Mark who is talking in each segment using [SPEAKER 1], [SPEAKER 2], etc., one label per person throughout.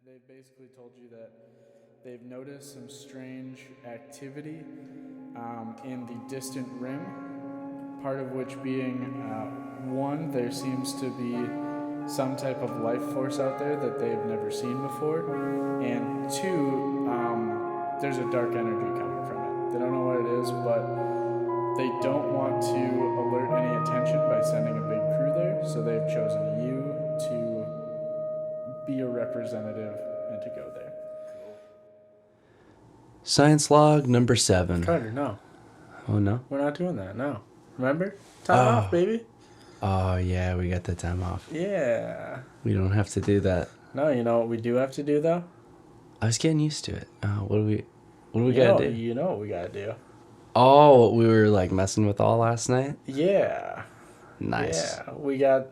[SPEAKER 1] They basically told you that they've noticed some strange activity in the distant rim, part of which being one, there seems to be some type of life force out there that they've never seen before, and two, there's a dark energy coming from it. They don't know what it is, but they don't want to alert any attention by sending a big crew there, so they've chosen you to be a representative and to go there.
[SPEAKER 2] Science log number 7.
[SPEAKER 1] Carter, no.
[SPEAKER 2] Oh, no?
[SPEAKER 1] We're not doing that, no. Remember? Time off, baby.
[SPEAKER 2] Oh, yeah, we got the time off.
[SPEAKER 1] Yeah.
[SPEAKER 2] We don't have to do that.
[SPEAKER 1] No, you know what we do have to do, though?
[SPEAKER 2] I was getting used to it. What do we gotta do?
[SPEAKER 1] You know what we gotta do.
[SPEAKER 2] Oh, what we were, like, messing with all last night?
[SPEAKER 1] Yeah.
[SPEAKER 2] Nice.
[SPEAKER 1] Yeah.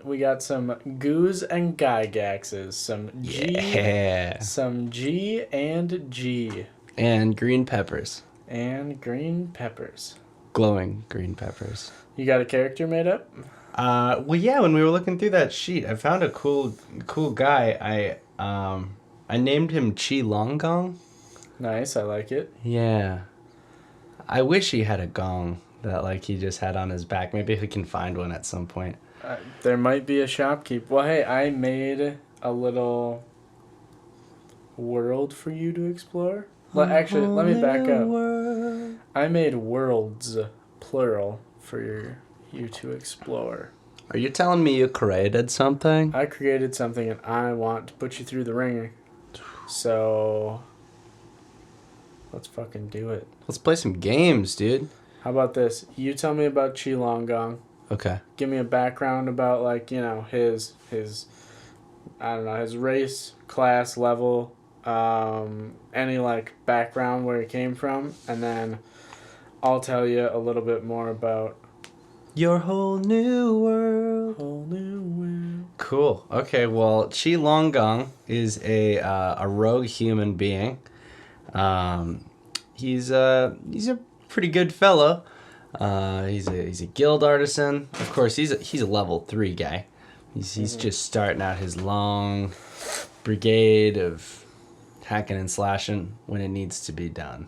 [SPEAKER 1] We got some Goos and Gygaxes. Some G.
[SPEAKER 2] Yeah.
[SPEAKER 1] Some G and G.
[SPEAKER 2] And green peppers.
[SPEAKER 1] And green peppers.
[SPEAKER 2] Glowing green peppers.
[SPEAKER 1] You got a character made up?
[SPEAKER 2] Well, yeah, when we were looking through that sheet, I found a cool guy. I named him Chi Long Gong.
[SPEAKER 1] Nice, I like it.
[SPEAKER 2] Yeah. I wish he had a gong that, like, he just had on his back. Maybe we can find one at some point.
[SPEAKER 1] There might be a shopkeep. Well, hey, I made a little world for you to explore. Well, actually, let me back up. I made worlds, plural, for you to explore.
[SPEAKER 2] Are you telling me you created something?
[SPEAKER 1] I created something and I want to put you through the ringer. So, let's fucking do it.
[SPEAKER 2] Let's play some games, dude.
[SPEAKER 1] How about this? You tell me about Chi Long Gong.
[SPEAKER 2] Okay.
[SPEAKER 1] Give me a background about, like, you know, his I don't know, his race, class, level, any, like, background where he came from, and then I'll tell you a little bit more about
[SPEAKER 2] your whole new world.
[SPEAKER 1] whole new world.
[SPEAKER 2] Cool. Okay, well, Chi Long Gong is a rogue human being. He's a pretty good fellow. He's a guild artisan. Of course, he's a level 3 guy. He's just starting out his long brigade of hacking and slashing when it needs to be done.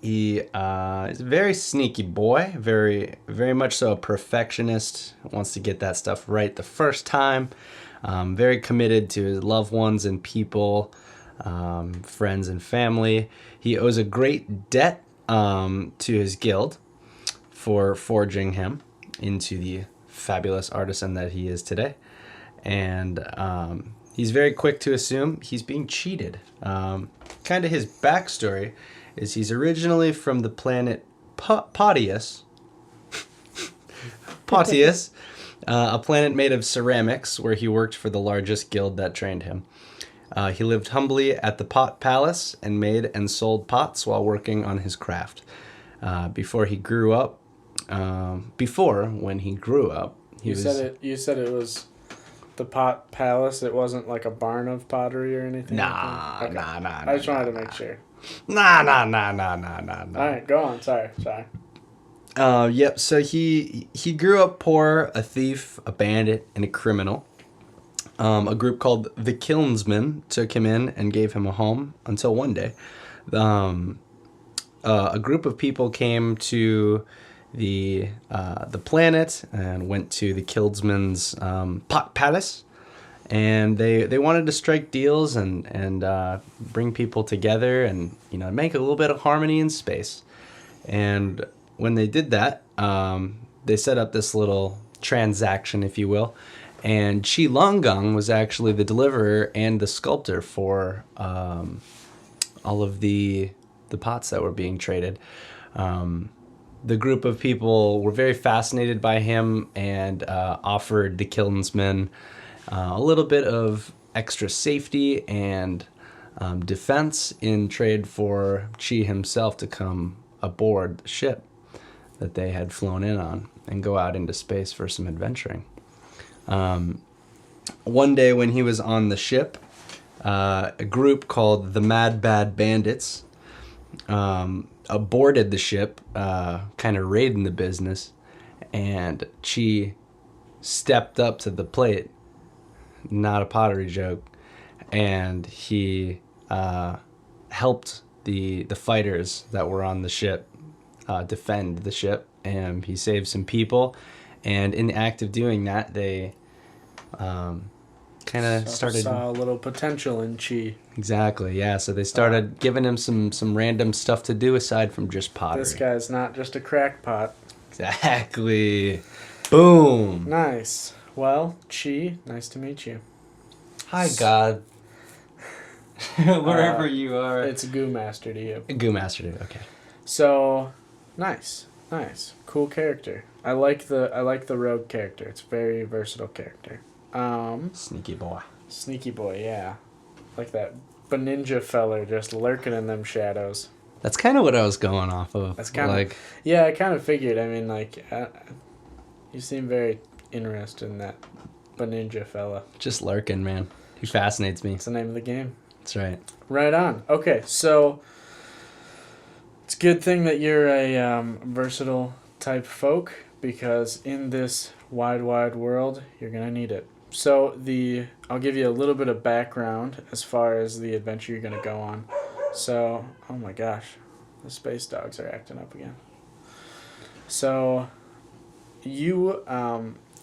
[SPEAKER 2] He is a very sneaky boy, very much so a perfectionist. Wants to get that stuff right the first time. Very committed to his loved ones and people, friends and family. He owes a great debt to his guild for forging him into the fabulous artisan that he is today. And he's very quick to assume he's being cheated. Kind of his backstory is he's originally from the planet Potius, a planet made of ceramics where he worked for the largest guild that trained him. He lived humbly at the pot palace and made and sold pots while working on his craft. When he grew up,
[SPEAKER 1] You said it was the pot palace. It wasn't like a barn of pottery or anything.
[SPEAKER 2] Nah.
[SPEAKER 1] I just wanted to make sure.
[SPEAKER 2] Nah.
[SPEAKER 1] All right, go on. Sorry.
[SPEAKER 2] Yep. So he grew up poor, a thief, a bandit, and a criminal. A group called the Kilnsmen took him in and gave him a home until one day, a group of people came to the planet and went to the Kilnsmen's pot palace, and they wanted to strike deals and bring people together and, you know, make a little bit of harmony in space. And when they did that, they set up this little transaction, if you will. And Chi Long Gong was actually the deliverer and the sculptor for all of the pots that were being traded. The group of people were very fascinated by him and offered the Kilnsmen a little bit of extra safety and defense in trade for Chi himself to come aboard the ship that they had flown in on and go out into space for some adventuring. One day when he was on the ship, a group called the Mad Bad Bandits aborted the ship, kind of raiding the business, and Chi stepped up to the plate, not a pottery joke, and he helped the fighters that were on the ship defend the ship, and he saved some people. And in the act of doing that, they kind of started
[SPEAKER 1] saw a little potential in Chi.
[SPEAKER 2] Exactly, yeah. So they started giving him some random stuff to do aside from just pottery.
[SPEAKER 1] This guy's not just a crackpot.
[SPEAKER 2] Exactly. Boom.
[SPEAKER 1] Nice. Well, Chi, nice to meet you.
[SPEAKER 2] Hi, God. Wherever you are.
[SPEAKER 1] It's Goo Master to you.
[SPEAKER 2] Goo Master to you, okay.
[SPEAKER 1] So, nice. Cool character. I like the rogue character. It's a very versatile character.
[SPEAKER 2] Sneaky boy.
[SPEAKER 1] Sneaky boy, yeah. Like that ninja feller just lurking in them shadows.
[SPEAKER 2] That's kind of what I was going off of.
[SPEAKER 1] That's kind of like, yeah. I kind of figured. I mean, like, you seem very interested in that ninja fella.
[SPEAKER 2] Just lurking, man. He fascinates me.
[SPEAKER 1] That's the name of the game.
[SPEAKER 2] That's right.
[SPEAKER 1] Right on. Okay, so it's a good thing that you're a versatile type folk, because in this wide world, you're gonna need it. So I'll give you a little bit of background as far as the adventure you're gonna go on. So, oh my gosh, the space dogs are acting up again. So, you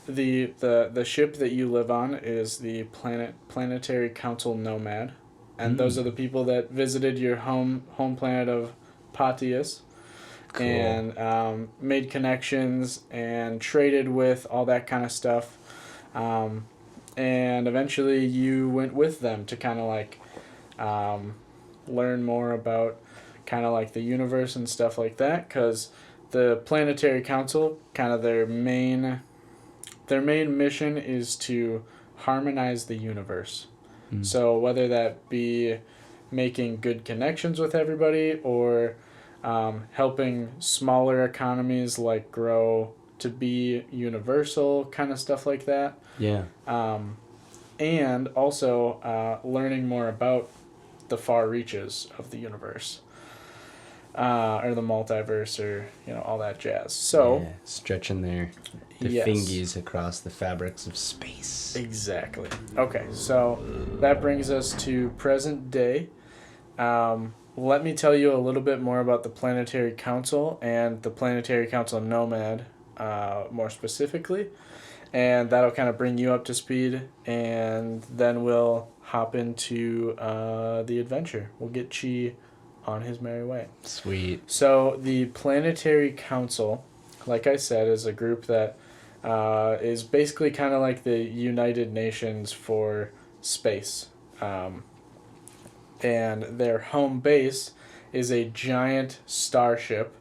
[SPEAKER 1] the ship that you live on is the Planetary Council Nomad, and those are the people that visited your home planet of Patius. Cool. And made connections and traded with all that kind of stuff. And eventually you went with them to kind of like learn more about kind of like the universe and stuff like that, because the Planetary Council, kind of their main mission is to harmonize the universe. So whether that be making good connections with everybody, or helping smaller economies like grow to be universal, kind of stuff like that.
[SPEAKER 2] Yeah.
[SPEAKER 1] And also learning more about the far reaches of the universe, or the multiverse, or all that jazz. So
[SPEAKER 2] stretching their fingies across the fabrics of space.
[SPEAKER 1] Exactly. Okay, so that brings us to present day. Let me tell you a little bit more about the Planetary Council and the Planetary Council Nomad, more specifically, and that'll kind of bring you up to speed, and then we'll hop into the adventure. We'll get Chi on his merry way.
[SPEAKER 2] Sweet. So
[SPEAKER 1] the Planetary Council, like I said, is a group that is basically kind of like the United Nations for space. And their home base is a giant starship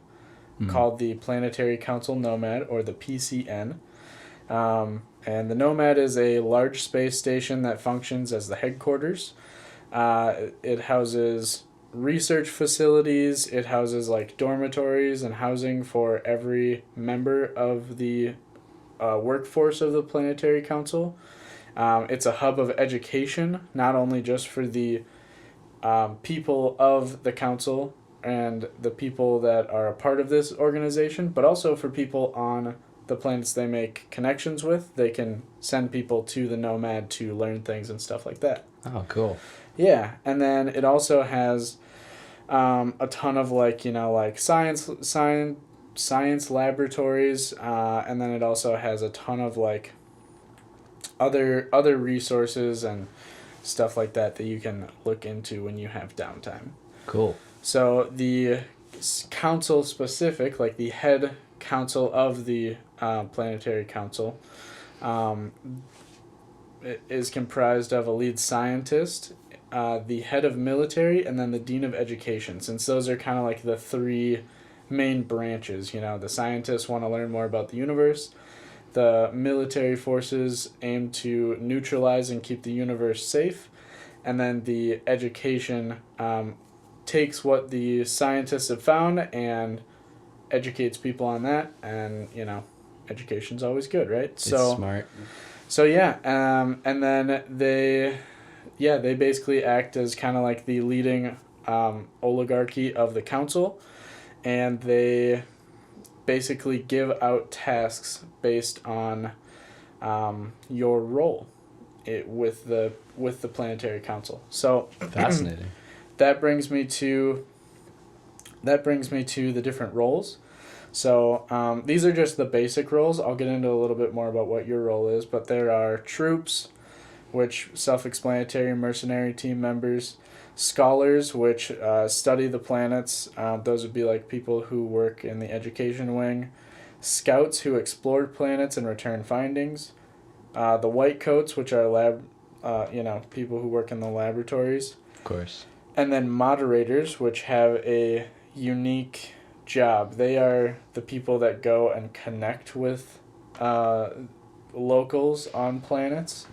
[SPEAKER 1] called the Planetary Council Nomad, or the PCN. And the Nomad is a large space station that functions as the headquarters. It houses research facilities. It houses like dormitories and housing for every member of the workforce of the Planetary Council. It's a hub of education, not only just for the people of the council and the people that are a part of this organization, but also for people on the planets they make connections with. They can send people to the Nomad to learn things and stuff like that.
[SPEAKER 2] Oh, cool.
[SPEAKER 1] Yeah, and then it also has a ton of like science laboratories, and then it also has a ton of like other resources and stuff like that you can look into when you have downtime. Cool. So the council specific, like the head council of the Planetary Council, it is comprised of a lead scientist, the head of military, and then the dean of education, since those are kind of like the three main branches. The scientists want to learn more about the universe. The military forces aim to neutralize and keep the universe safe. And then the education takes what the scientists have found and educates people on that. And, education's always good, right? It's
[SPEAKER 2] smart.
[SPEAKER 1] So, yeah. And then they basically act as kind of like the leading oligarchy of the council. And they basically give out tasks based on your role. with the Planetary Council. So
[SPEAKER 2] Fascinating.
[SPEAKER 1] that brings me to the different roles. So these are just the basic roles. I'll get into a little bit more about what your role is, but there are troops, which self-explanatory, mercenary team members, scholars, which study the planets. Those would be like people who work in the education wing, scouts who explore planets and return findings, the white coats, which are people who work in the laboratories,
[SPEAKER 2] Of course.
[SPEAKER 1] and then moderators, which have a unique job. They are the people that go and connect with locals on planets.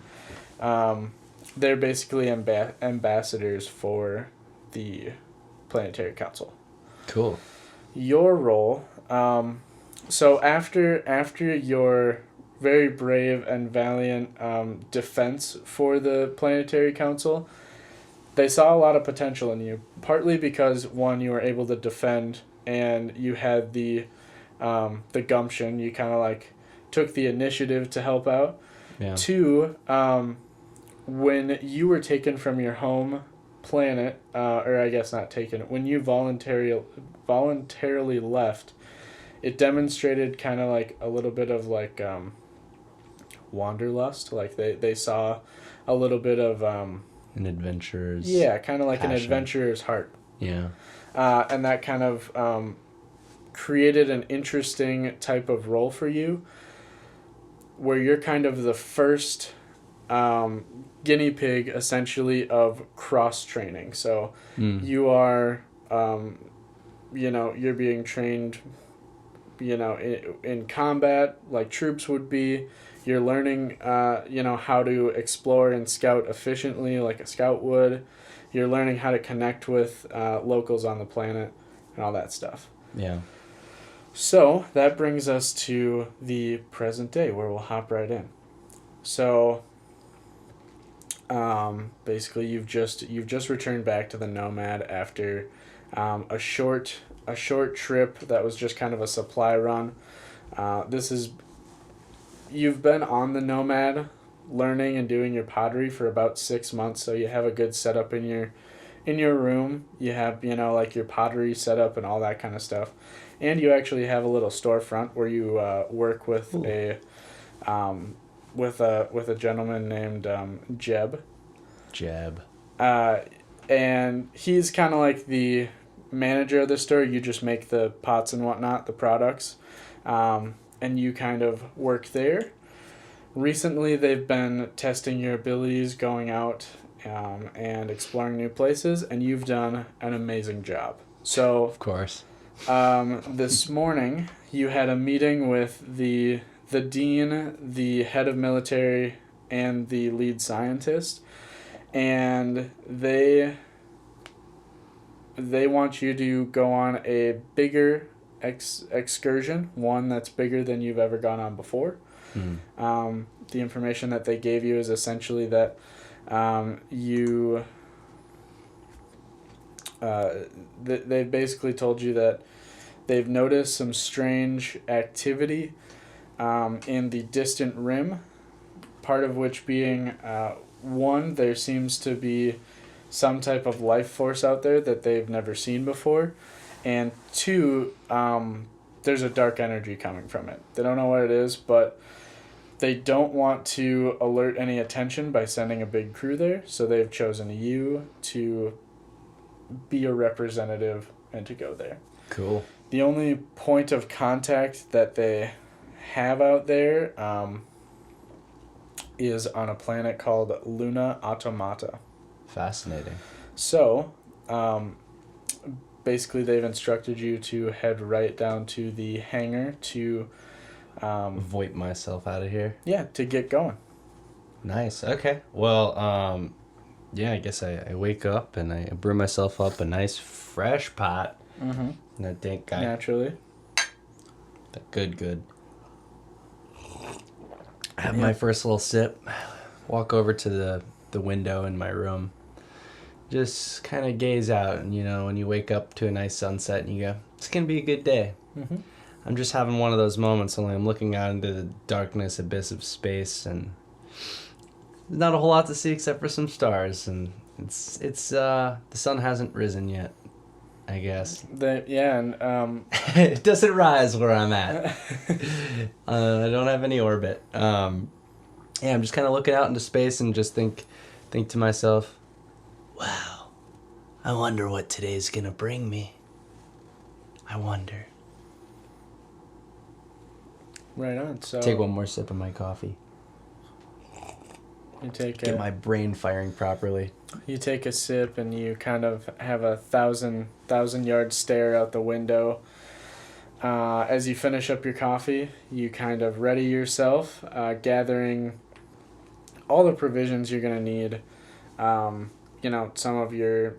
[SPEAKER 1] They're basically ambassadors for the Planetary Council.
[SPEAKER 2] Cool.
[SPEAKER 1] Your role, so after your very brave and valiant defense for the Planetary Council, they saw a lot of potential in you, partly because, one, you were able to defend and you had the gumption. You kind of like took the initiative to help out.
[SPEAKER 2] Yeah.
[SPEAKER 1] Two, when you were taken from your home planet, or I guess not taken, when you voluntarily left, it demonstrated kind of like a little bit of like wanderlust. Like they saw a little bit of
[SPEAKER 2] An adventurer's
[SPEAKER 1] kind of like
[SPEAKER 2] passion.
[SPEAKER 1] an adventurer's heart.
[SPEAKER 2] Yeah.
[SPEAKER 1] And that kind of created an interesting type of role for you, where you're kind of the first guinea pig, essentially, of cross training. So you are, you're being trained, in combat like troops would be. You're learning, how to explore and scout efficiently like a scout would. You're learning how to connect with locals on the planet and all that stuff.
[SPEAKER 2] Yeah.
[SPEAKER 1] So that brings us to the present day, where we'll hop right in. So basically, you've just returned back to the Nomad after a short trip that was just kind of a supply run. You've been on the Nomad learning and doing your pottery for about 6 months, so you have a good setup in your room. You have, like your pottery setup and all that kind of stuff. And you actually have a little storefront where you work with a gentleman named Jeb. And he's kind of like the manager of the store. You just make the pots and whatnot, the products. And you kind of work there. Recently, they've been testing your abilities, going out and exploring new places, and you've done an amazing job. So,
[SPEAKER 2] Of course.
[SPEAKER 1] this morning, you had a meeting with the dean, the head of military, and the lead scientist, and they want you to go on a bigger excursion, one that's bigger than you've ever gone on before. The information that they gave you is essentially that they basically told you that they've noticed some strange activity in the distant rim, part of which being, one, there seems to be some type of life force out there that they've never seen before, and two, there's a dark energy coming from it. They don't know what it is, but they don't want to alert any attention by sending a big crew there, so they've chosen you to be a representative and to go there.
[SPEAKER 2] Cool.
[SPEAKER 1] The only point of contact that they have out there is on a planet called Luna Automata.
[SPEAKER 2] Fascinating.
[SPEAKER 1] So, basically they've instructed you to head right down to the hangar to
[SPEAKER 2] Voip myself out of here.
[SPEAKER 1] Yeah, to get going.
[SPEAKER 2] Nice. Okay. Well, I guess I wake up and I brew myself up a nice fresh pot.
[SPEAKER 1] Mm-hmm.
[SPEAKER 2] And I think I...
[SPEAKER 1] Naturally.
[SPEAKER 2] Good. Have my first little sip. Walk over to the window in my room. Just kind of gaze out. And, when you wake up to a nice sunset and you go, it's going to be a good day.
[SPEAKER 1] Mm-hmm.
[SPEAKER 2] I'm just having one of those moments, only I'm looking out into the darkness abyss of space, and not a whole lot to see except for some stars, and it's the sun hasn't risen yet, I guess. It doesn't rise where I'm at. I don't have any orbit. I'm just kind of looking out into space and just think to myself, wow, I wonder what today's gonna bring me. I wonder.
[SPEAKER 1] Right on. So
[SPEAKER 2] take one more sip of my coffee. Get my brain firing properly.
[SPEAKER 1] You take a sip and you kind of have a thousand yard stare out the window. As you finish up your coffee, you kind of ready yourself, gathering all the provisions you're gonna need. Some of your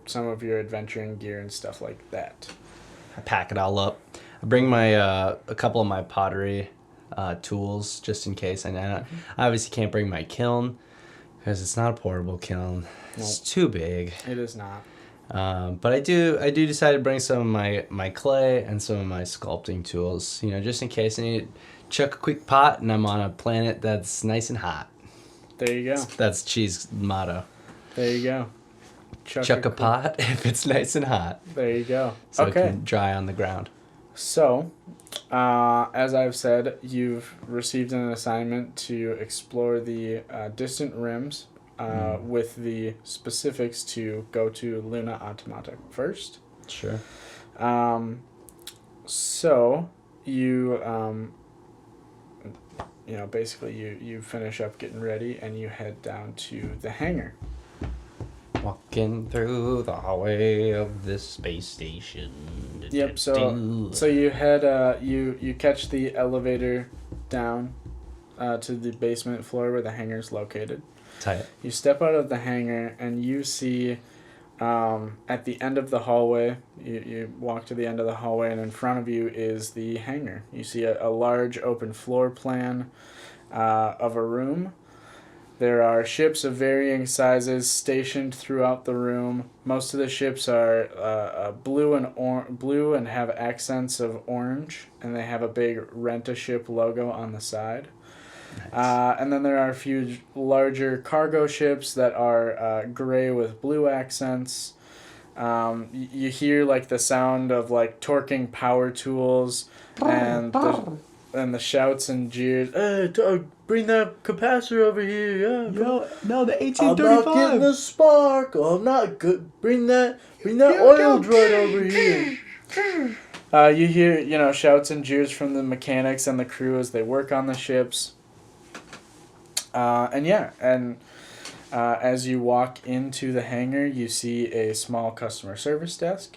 [SPEAKER 1] adventuring gear and stuff like that.
[SPEAKER 2] I pack it all up. I bring my a couple of my pottery tools just in case. I obviously can't bring my kiln because it's not a portable kiln. It's too big.
[SPEAKER 1] It is not.
[SPEAKER 2] But I do decide to bring some of my clay and some of my sculpting tools. Just in case I need to chuck a quick pot and I'm on a planet that's nice and hot.
[SPEAKER 1] There you go.
[SPEAKER 2] That's Chi's motto.
[SPEAKER 1] There you go.
[SPEAKER 2] Chuck a pot if it's nice and hot.
[SPEAKER 1] There you go.
[SPEAKER 2] So it can dry on the ground.
[SPEAKER 1] So, as I've said, you've received an assignment to explore the distant rims with the specifics to go to Luna Automata first.
[SPEAKER 2] Sure.
[SPEAKER 1] So, basically you finish up getting ready and you head down to the hangar.
[SPEAKER 2] Walking through the hallway of this space station.
[SPEAKER 1] Yep. So you head. You catch the elevator down to the basement floor where the hangar's located.
[SPEAKER 2] Tight.
[SPEAKER 1] You step out of the hangar and you see, at the end of the hallway. You walk to the end of the hallway and in front of you is the hangar. You see a large open floor plan of a room. There are ships of varying sizes stationed throughout the room. Most of the ships are blue and have accents of orange, and they have a big Rent-A-Ship logo on the side. Nice. And then there are a few larger cargo ships that are gray with blue accents. You hear like the sound of like torquing power tools and the shouts and jeers. Hey, bring that capacitor over here. Yeah,
[SPEAKER 2] no, the 1835.
[SPEAKER 1] I'm not getting the spark. I'm not good. Bring that oil drum over here. You hear shouts and jeers from the mechanics and the crew as they work on the ships. As you walk into the hangar, you see a small customer service desk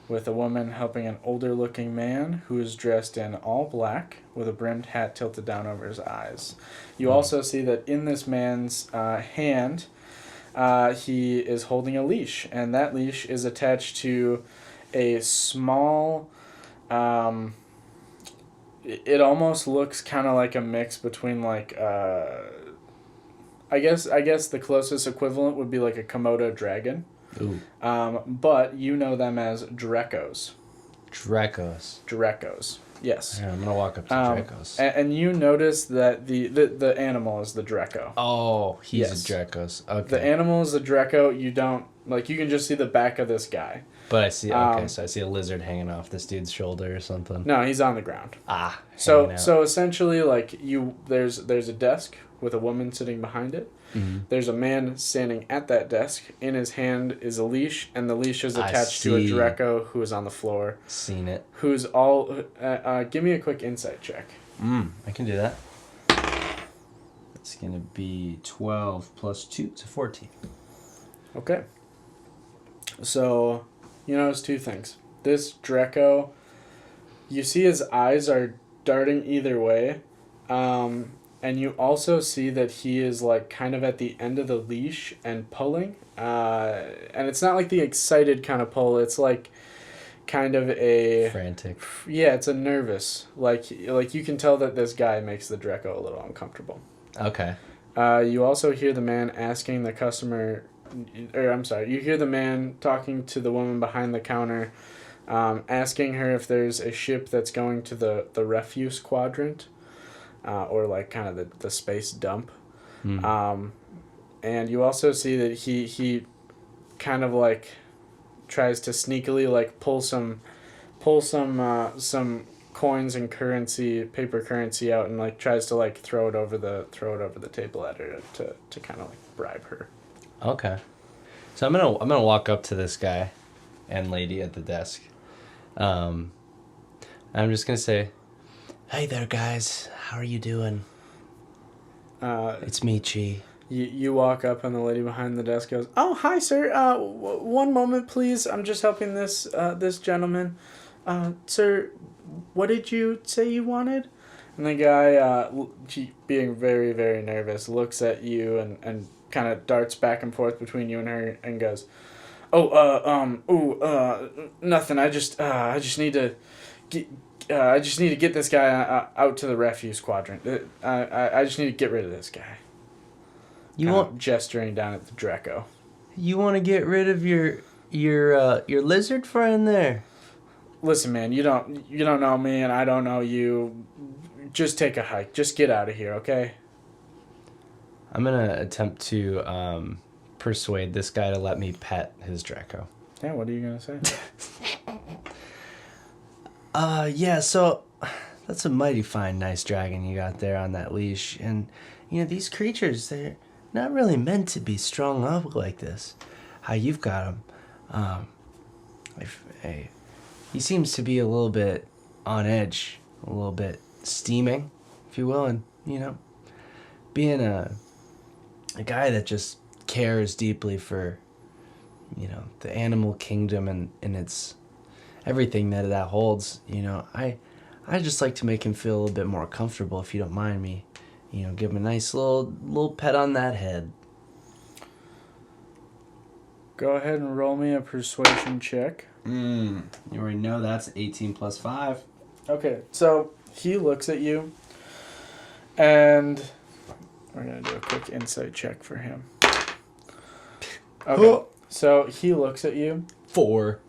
[SPEAKER 1] with a woman helping an older-looking man who is dressed in all black with a brimmed hat tilted down over his eyes. You also see that in this man's hand, he is holding a leash, and that leash is attached to a small... it almost looks kind of like a mix between like... I guess the closest equivalent would be like a Komodo dragon.
[SPEAKER 2] Ooh.
[SPEAKER 1] But you know them as Drekos. Drekos. Yes.
[SPEAKER 2] Yeah, I'm gonna walk up to Drekos.
[SPEAKER 1] And you notice that the animal is the Dreko.
[SPEAKER 2] Oh, he's a Drekos. Okay.
[SPEAKER 1] The animal is the Dreko. You don't you can just see the back of this guy.
[SPEAKER 2] But I see. So I see a lizard hanging off this dude's shoulder or something.
[SPEAKER 1] No, he's on the ground.
[SPEAKER 2] So
[SPEAKER 1] essentially, there's a desk with a woman sitting behind it.
[SPEAKER 2] Mm-hmm.
[SPEAKER 1] There's a man standing at that desk. In his hand is a leash, and the leash is attached to a Dreko who is on the floor.
[SPEAKER 2] Seen it.
[SPEAKER 1] Who's all... give me a quick insight check.
[SPEAKER 2] I can do that. It's going to be 12 plus 2 to 14.
[SPEAKER 1] Okay. So, you notice two things. This Dreko, you see his eyes are darting either way. And you also see that he is kind of at the end of the leash and pulling. And it's not like the excited kind of pull. It's kind of a...
[SPEAKER 2] frantic.
[SPEAKER 1] Yeah, it's a nervous. Like you can tell that this guy makes the Dreko a little uncomfortable.
[SPEAKER 2] Okay.
[SPEAKER 1] You also hear the man asking the customer... you hear the man talking to the woman behind the counter, asking her if there's a ship that's going to the refuse quadrant. Or kind of the space dump. And you also see that he kind of like tries to sneakily like pull some coins and paper currency out, and like tries to like throw it over the table at her to kind of like bribe her.
[SPEAKER 2] Okay. So I'm gonna walk up to this guy and lady at the desk. I'm just gonna say, "Hey there, guys. How are you doing? It's me, Chi."
[SPEAKER 1] You walk up, and the lady behind the desk goes, "Oh, hi, sir. One moment, please. I'm just helping this gentleman. Sir, what did you say you wanted?" And the guy, being very, very nervous, looks at you and kind of darts back and forth between you and her and goes, nothing. I just need to get this guy out to the refuse quadrant. I just need to get rid of this guy."
[SPEAKER 2] You want
[SPEAKER 1] gesturing down at the Draco.
[SPEAKER 2] You want to get rid of your lizard friend there?
[SPEAKER 1] Listen, man, you don't know me, and I don't know you. Just take a hike. Just get out of here, okay?
[SPEAKER 2] I'm gonna attempt to persuade this guy to let me pet his Draco.
[SPEAKER 1] Yeah, what are you gonna say?
[SPEAKER 2] Yeah. So that's a mighty fine, nice dragon you got there on that leash, and these creatures, they're not really meant to be strung up like this. How you've got him. He seems to be a little bit on edge, a little bit steaming, if you will, and being a guy that just cares deeply for the animal kingdom and its everything that holds. I just like to make him feel a little bit more comfortable, if you don't mind me. Give him a nice little pet on that head.
[SPEAKER 1] Go ahead and roll me a persuasion check.
[SPEAKER 2] You already know that's 18 plus 5.
[SPEAKER 1] Okay, so he looks at you, and we're going to do a quick insight check for him. Okay, so he looks at you.
[SPEAKER 2] 4.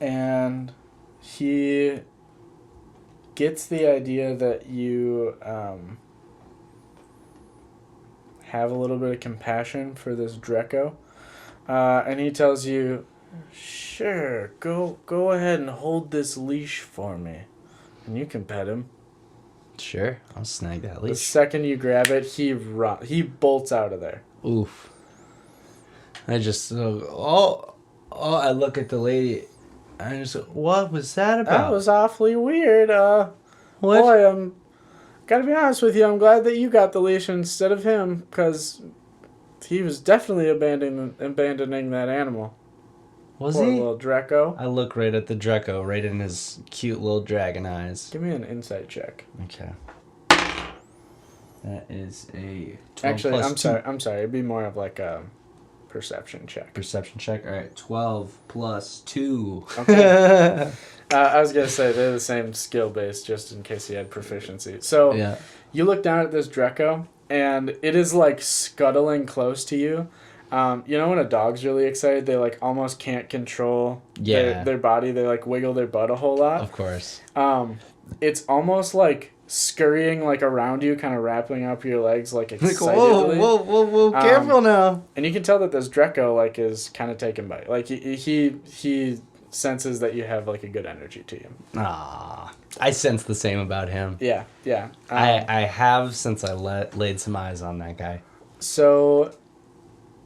[SPEAKER 1] And he gets the idea that you have a little bit of compassion for this Draco. And he tells you, "Sure, go ahead and hold this leash for me, and you can pet him."
[SPEAKER 2] Sure, I'll snag that leash.
[SPEAKER 1] The second you grab it, he bolts out of there.
[SPEAKER 2] Oof. I just I look at the lady. I just, what was that about?
[SPEAKER 1] That was awfully weird.
[SPEAKER 2] What?
[SPEAKER 1] Boy, gotta be honest with you. I'm glad that you got the leash instead of him, because he was definitely abandoning that animal.
[SPEAKER 2] Was
[SPEAKER 1] Poor
[SPEAKER 2] he?
[SPEAKER 1] little Draco.
[SPEAKER 2] I look right at the Draco, right in his cute little dragon eyes.
[SPEAKER 1] Give me an insight check.
[SPEAKER 2] Okay. That is a 12
[SPEAKER 1] Actually,
[SPEAKER 2] plus
[SPEAKER 1] I'm sorry. It'd be more of like a perception check.
[SPEAKER 2] Perception check. All right, 12 plus 2.
[SPEAKER 1] Okay. I was gonna say they're the same skill base, just in case he had proficiency. So
[SPEAKER 2] Yeah.
[SPEAKER 1] You look down at this Draco, and it is like scuttling close to you. When a dog's really excited, they like almost can't control their body. They like wiggle their butt a whole lot.
[SPEAKER 2] Of course.
[SPEAKER 1] It's almost like scurrying like around you, kind of wrapping up your legs like excitedly.
[SPEAKER 2] Like, whoa, careful now.
[SPEAKER 1] And you can tell that this Draco like is kind of taken by it. Like he senses that you have like a good energy to you.
[SPEAKER 2] I sense the same about him.
[SPEAKER 1] Yeah.
[SPEAKER 2] I have since I laid some eyes on that guy.
[SPEAKER 1] So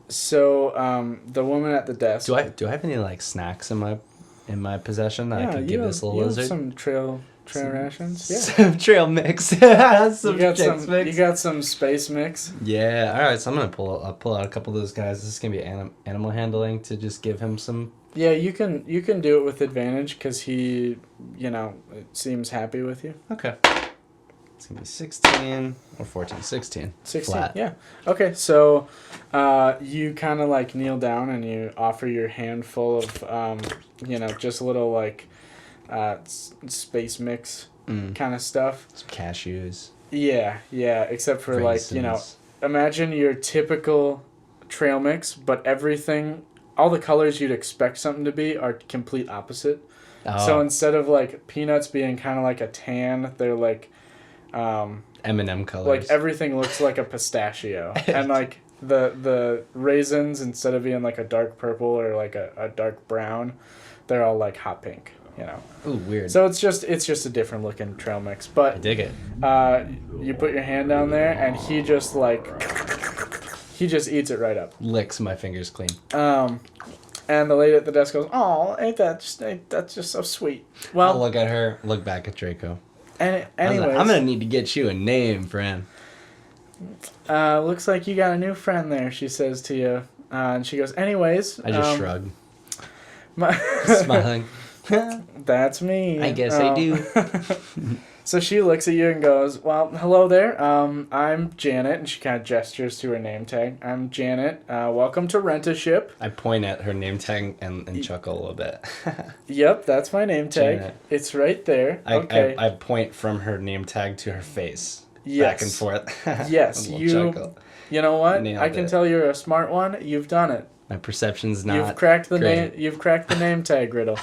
[SPEAKER 1] the woman at the desk.
[SPEAKER 2] Do I have any like snacks in my possession that I could give this little lizard?
[SPEAKER 1] Have some trail rations. Yeah.
[SPEAKER 2] Some trail mix.
[SPEAKER 1] You got some space mix.
[SPEAKER 2] Yeah. All right. So I'm gonna pull out a couple of those guys. This is gonna be animal handling to just give him some.
[SPEAKER 1] Yeah, you can do it with advantage because he, it seems happy with you.
[SPEAKER 2] Okay. It's going to be 16 or 14. 16.
[SPEAKER 1] 16,
[SPEAKER 2] flat.
[SPEAKER 1] Yeah. Okay, so you kind of like kneel down and you offer your hand full of, just a little like space mix kind of stuff.
[SPEAKER 2] Some cashews.
[SPEAKER 1] Yeah, except for
[SPEAKER 2] raisins.
[SPEAKER 1] imagine your typical trail mix, but everything, all the colors you'd expect something to be are complete opposite. Oh. So instead of like peanuts being kind of like a tan, they're like...
[SPEAKER 2] M&M colors.
[SPEAKER 1] Like everything looks like a pistachio. And like the raisins, instead of being like a dark purple or like a dark brown, they're all like hot pink. You know.
[SPEAKER 2] Ooh, weird.
[SPEAKER 1] So it's just a different looking trail mix.
[SPEAKER 2] I
[SPEAKER 1] But
[SPEAKER 2] dig it.
[SPEAKER 1] you put your hand down there, and he just eats it right up.
[SPEAKER 2] Licks my fingers clean.
[SPEAKER 1] And the lady at the desk goes, "Oh, that's just so sweet." Well,
[SPEAKER 2] I'll look at her, look back at Draco.
[SPEAKER 1] and anyways,
[SPEAKER 2] I'm gonna need to get you a name, friend.
[SPEAKER 1] looks like you got a new friend there. She says to you, and she goes, "Anyways,
[SPEAKER 2] I just shrug,
[SPEAKER 1] my
[SPEAKER 2] smiling.
[SPEAKER 1] That's me.
[SPEAKER 2] I guess I do.
[SPEAKER 1] So she looks at you and goes, "Well, hello there. I'm Janet," and she kind of gestures to her name tag. "I'm Janet. Welcome to Rent a Ship."
[SPEAKER 2] I point at her name tag and chuckle a little bit.
[SPEAKER 1] Yep, that's my name tag.
[SPEAKER 2] Janet.
[SPEAKER 1] It's right there. Okay.
[SPEAKER 2] I point from her name tag to her face.
[SPEAKER 1] Yes.
[SPEAKER 2] Back and forth.
[SPEAKER 1] Yes,
[SPEAKER 2] A little chuckle.
[SPEAKER 1] You know what?
[SPEAKER 2] Nailed
[SPEAKER 1] I can
[SPEAKER 2] it.
[SPEAKER 1] tell you're a smart one. You've done it.
[SPEAKER 2] My perception's not.
[SPEAKER 1] You've cracked the
[SPEAKER 2] great.
[SPEAKER 1] name. You've cracked the name tag riddle.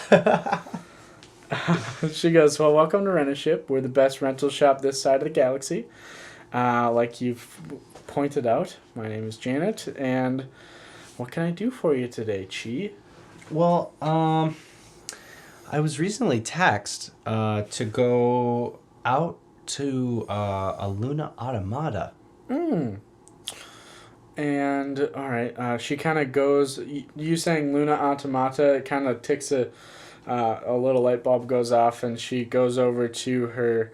[SPEAKER 1] She goes, "Well, welcome to Rent a Ship. We're the best rental shop this side of the galaxy. Like you've pointed out, my name is Janet, and what can I do for you today, Chi?"
[SPEAKER 2] Well, I was recently taxed to go out to a Luna Automata.
[SPEAKER 1] And all right, she kind of goes. You saying Luna Automata? It kind of ticks a little light bulb goes off, and she goes over to her.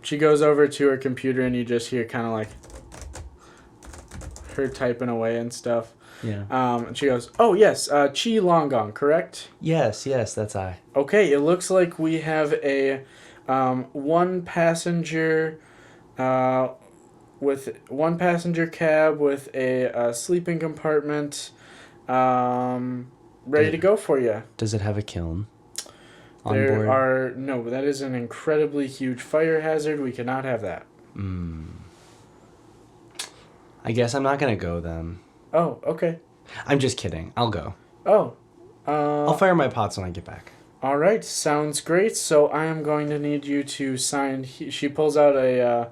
[SPEAKER 1] She goes over to her computer, and you just hear kind of like her typing away and stuff.
[SPEAKER 2] Yeah.
[SPEAKER 1] And she goes, "Oh yes, Chi Long Gong, correct?"
[SPEAKER 2] Yes, that's I.
[SPEAKER 1] Okay, it looks like we have a one passenger with one passenger cab with a sleeping compartment ready to go for you.
[SPEAKER 2] Does it have a kiln on
[SPEAKER 1] There
[SPEAKER 2] board?
[SPEAKER 1] are no, that is an incredibly huge fire hazard. We cannot have that.
[SPEAKER 2] I guess I'm not gonna go then.
[SPEAKER 1] Oh, okay.
[SPEAKER 2] I'm just kidding. I'll go.
[SPEAKER 1] Oh,
[SPEAKER 2] I'll fire my pots when I get back.
[SPEAKER 1] all right. Sounds great. So I am going to need you to sign. She pulls out a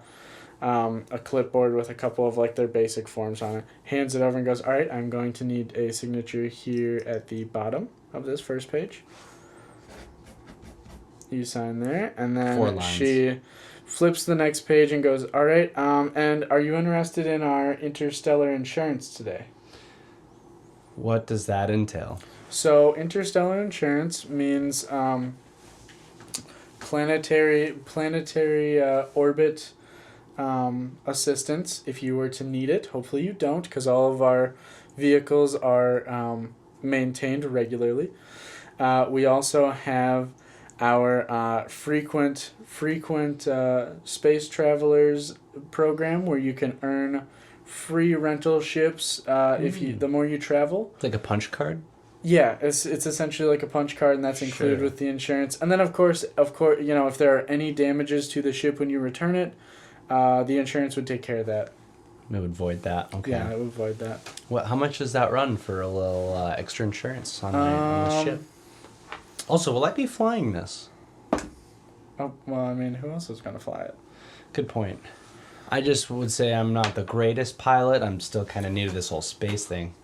[SPEAKER 1] clipboard with a couple of like their basic forms on it, hands it over and goes, "All right, I'm going to need a signature here at the bottom of this first page." You sign there, and
[SPEAKER 2] 4
[SPEAKER 1] then
[SPEAKER 2] lines.
[SPEAKER 1] she flips the next page and goes, "All right, and are you interested in our interstellar insurance today?"
[SPEAKER 2] What does that entail?
[SPEAKER 1] So interstellar insurance means planetary orbit assistance if you were to need it. Hopefully you don't, because all of our vehicles are maintained regularly. We also have our frequent space travelers program, where you can earn free rental ships if you the more you travel.
[SPEAKER 2] It's like a punch card?
[SPEAKER 1] Yeah, it's essentially like a punch card, and that's included
[SPEAKER 2] Sure.
[SPEAKER 1] with the insurance. And then of course, you know, if there are any damages to the ship when you return it, the insurance would take care of that.
[SPEAKER 2] It would void that. Okay.
[SPEAKER 1] Yeah, it would avoid that.
[SPEAKER 2] How much does that run for a little extra insurance on the ship? Also, will I be flying this?
[SPEAKER 1] Oh, well, I mean, who else is going to fly it?
[SPEAKER 2] Good point. I just would say I'm not the greatest pilot. I'm still kind of new to this whole space thing.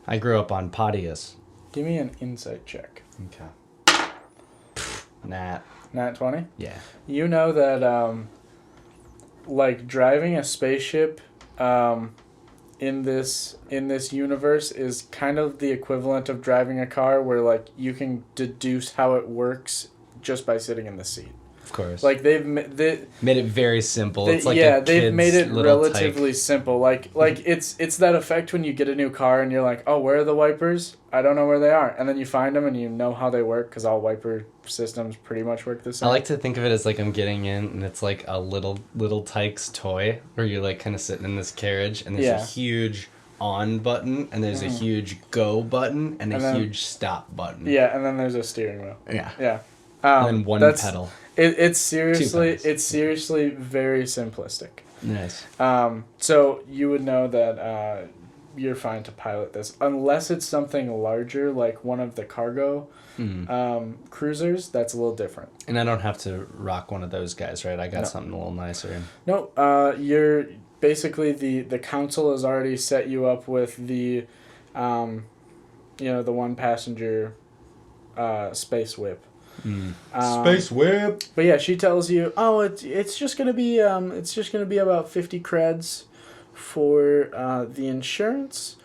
[SPEAKER 2] I grew up on Podius.
[SPEAKER 1] Give me an insight check.
[SPEAKER 2] Okay. Nat.
[SPEAKER 1] Nat 20?
[SPEAKER 2] Yeah.
[SPEAKER 1] You know that, like, driving a spaceship in this universe is kind of the equivalent of driving a car, where, like, you can deduce how it works just by sitting in the seat.
[SPEAKER 2] Of course.
[SPEAKER 1] Like, they've
[SPEAKER 2] made it very simple. It's like
[SPEAKER 1] yeah,
[SPEAKER 2] a
[SPEAKER 1] they've
[SPEAKER 2] kid's
[SPEAKER 1] made it
[SPEAKER 2] little
[SPEAKER 1] relatively simple. Like it's that effect when you get a new car and you're like, "Oh, where are the wipers? I don't know where they are." And then you find them and you know how they work, because all wiper systems pretty much work the same.
[SPEAKER 2] I like to think of it as like I'm getting in and it's like a little Tyke's toy, where you're like kind of sitting in this carriage and there's a huge on button and there's a huge go button and a huge stop button.
[SPEAKER 1] Yeah, and then there's a steering wheel.
[SPEAKER 2] Yeah.
[SPEAKER 1] Yeah.
[SPEAKER 2] And then one pedal.
[SPEAKER 1] It's seriously very simplistic.
[SPEAKER 2] Nice.
[SPEAKER 1] So you would know that you're fine to pilot this, unless it's something larger like one of the cargo cruisers. That's a little different.
[SPEAKER 2] And I don't have to rock one of those guys, right? I got something a little nicer.
[SPEAKER 1] No, basically the council has already set you up with the, the one passenger, space whip.
[SPEAKER 2] Space whip.
[SPEAKER 1] But yeah, she tells you, oh, it's just gonna be about 50 creds for the insurance,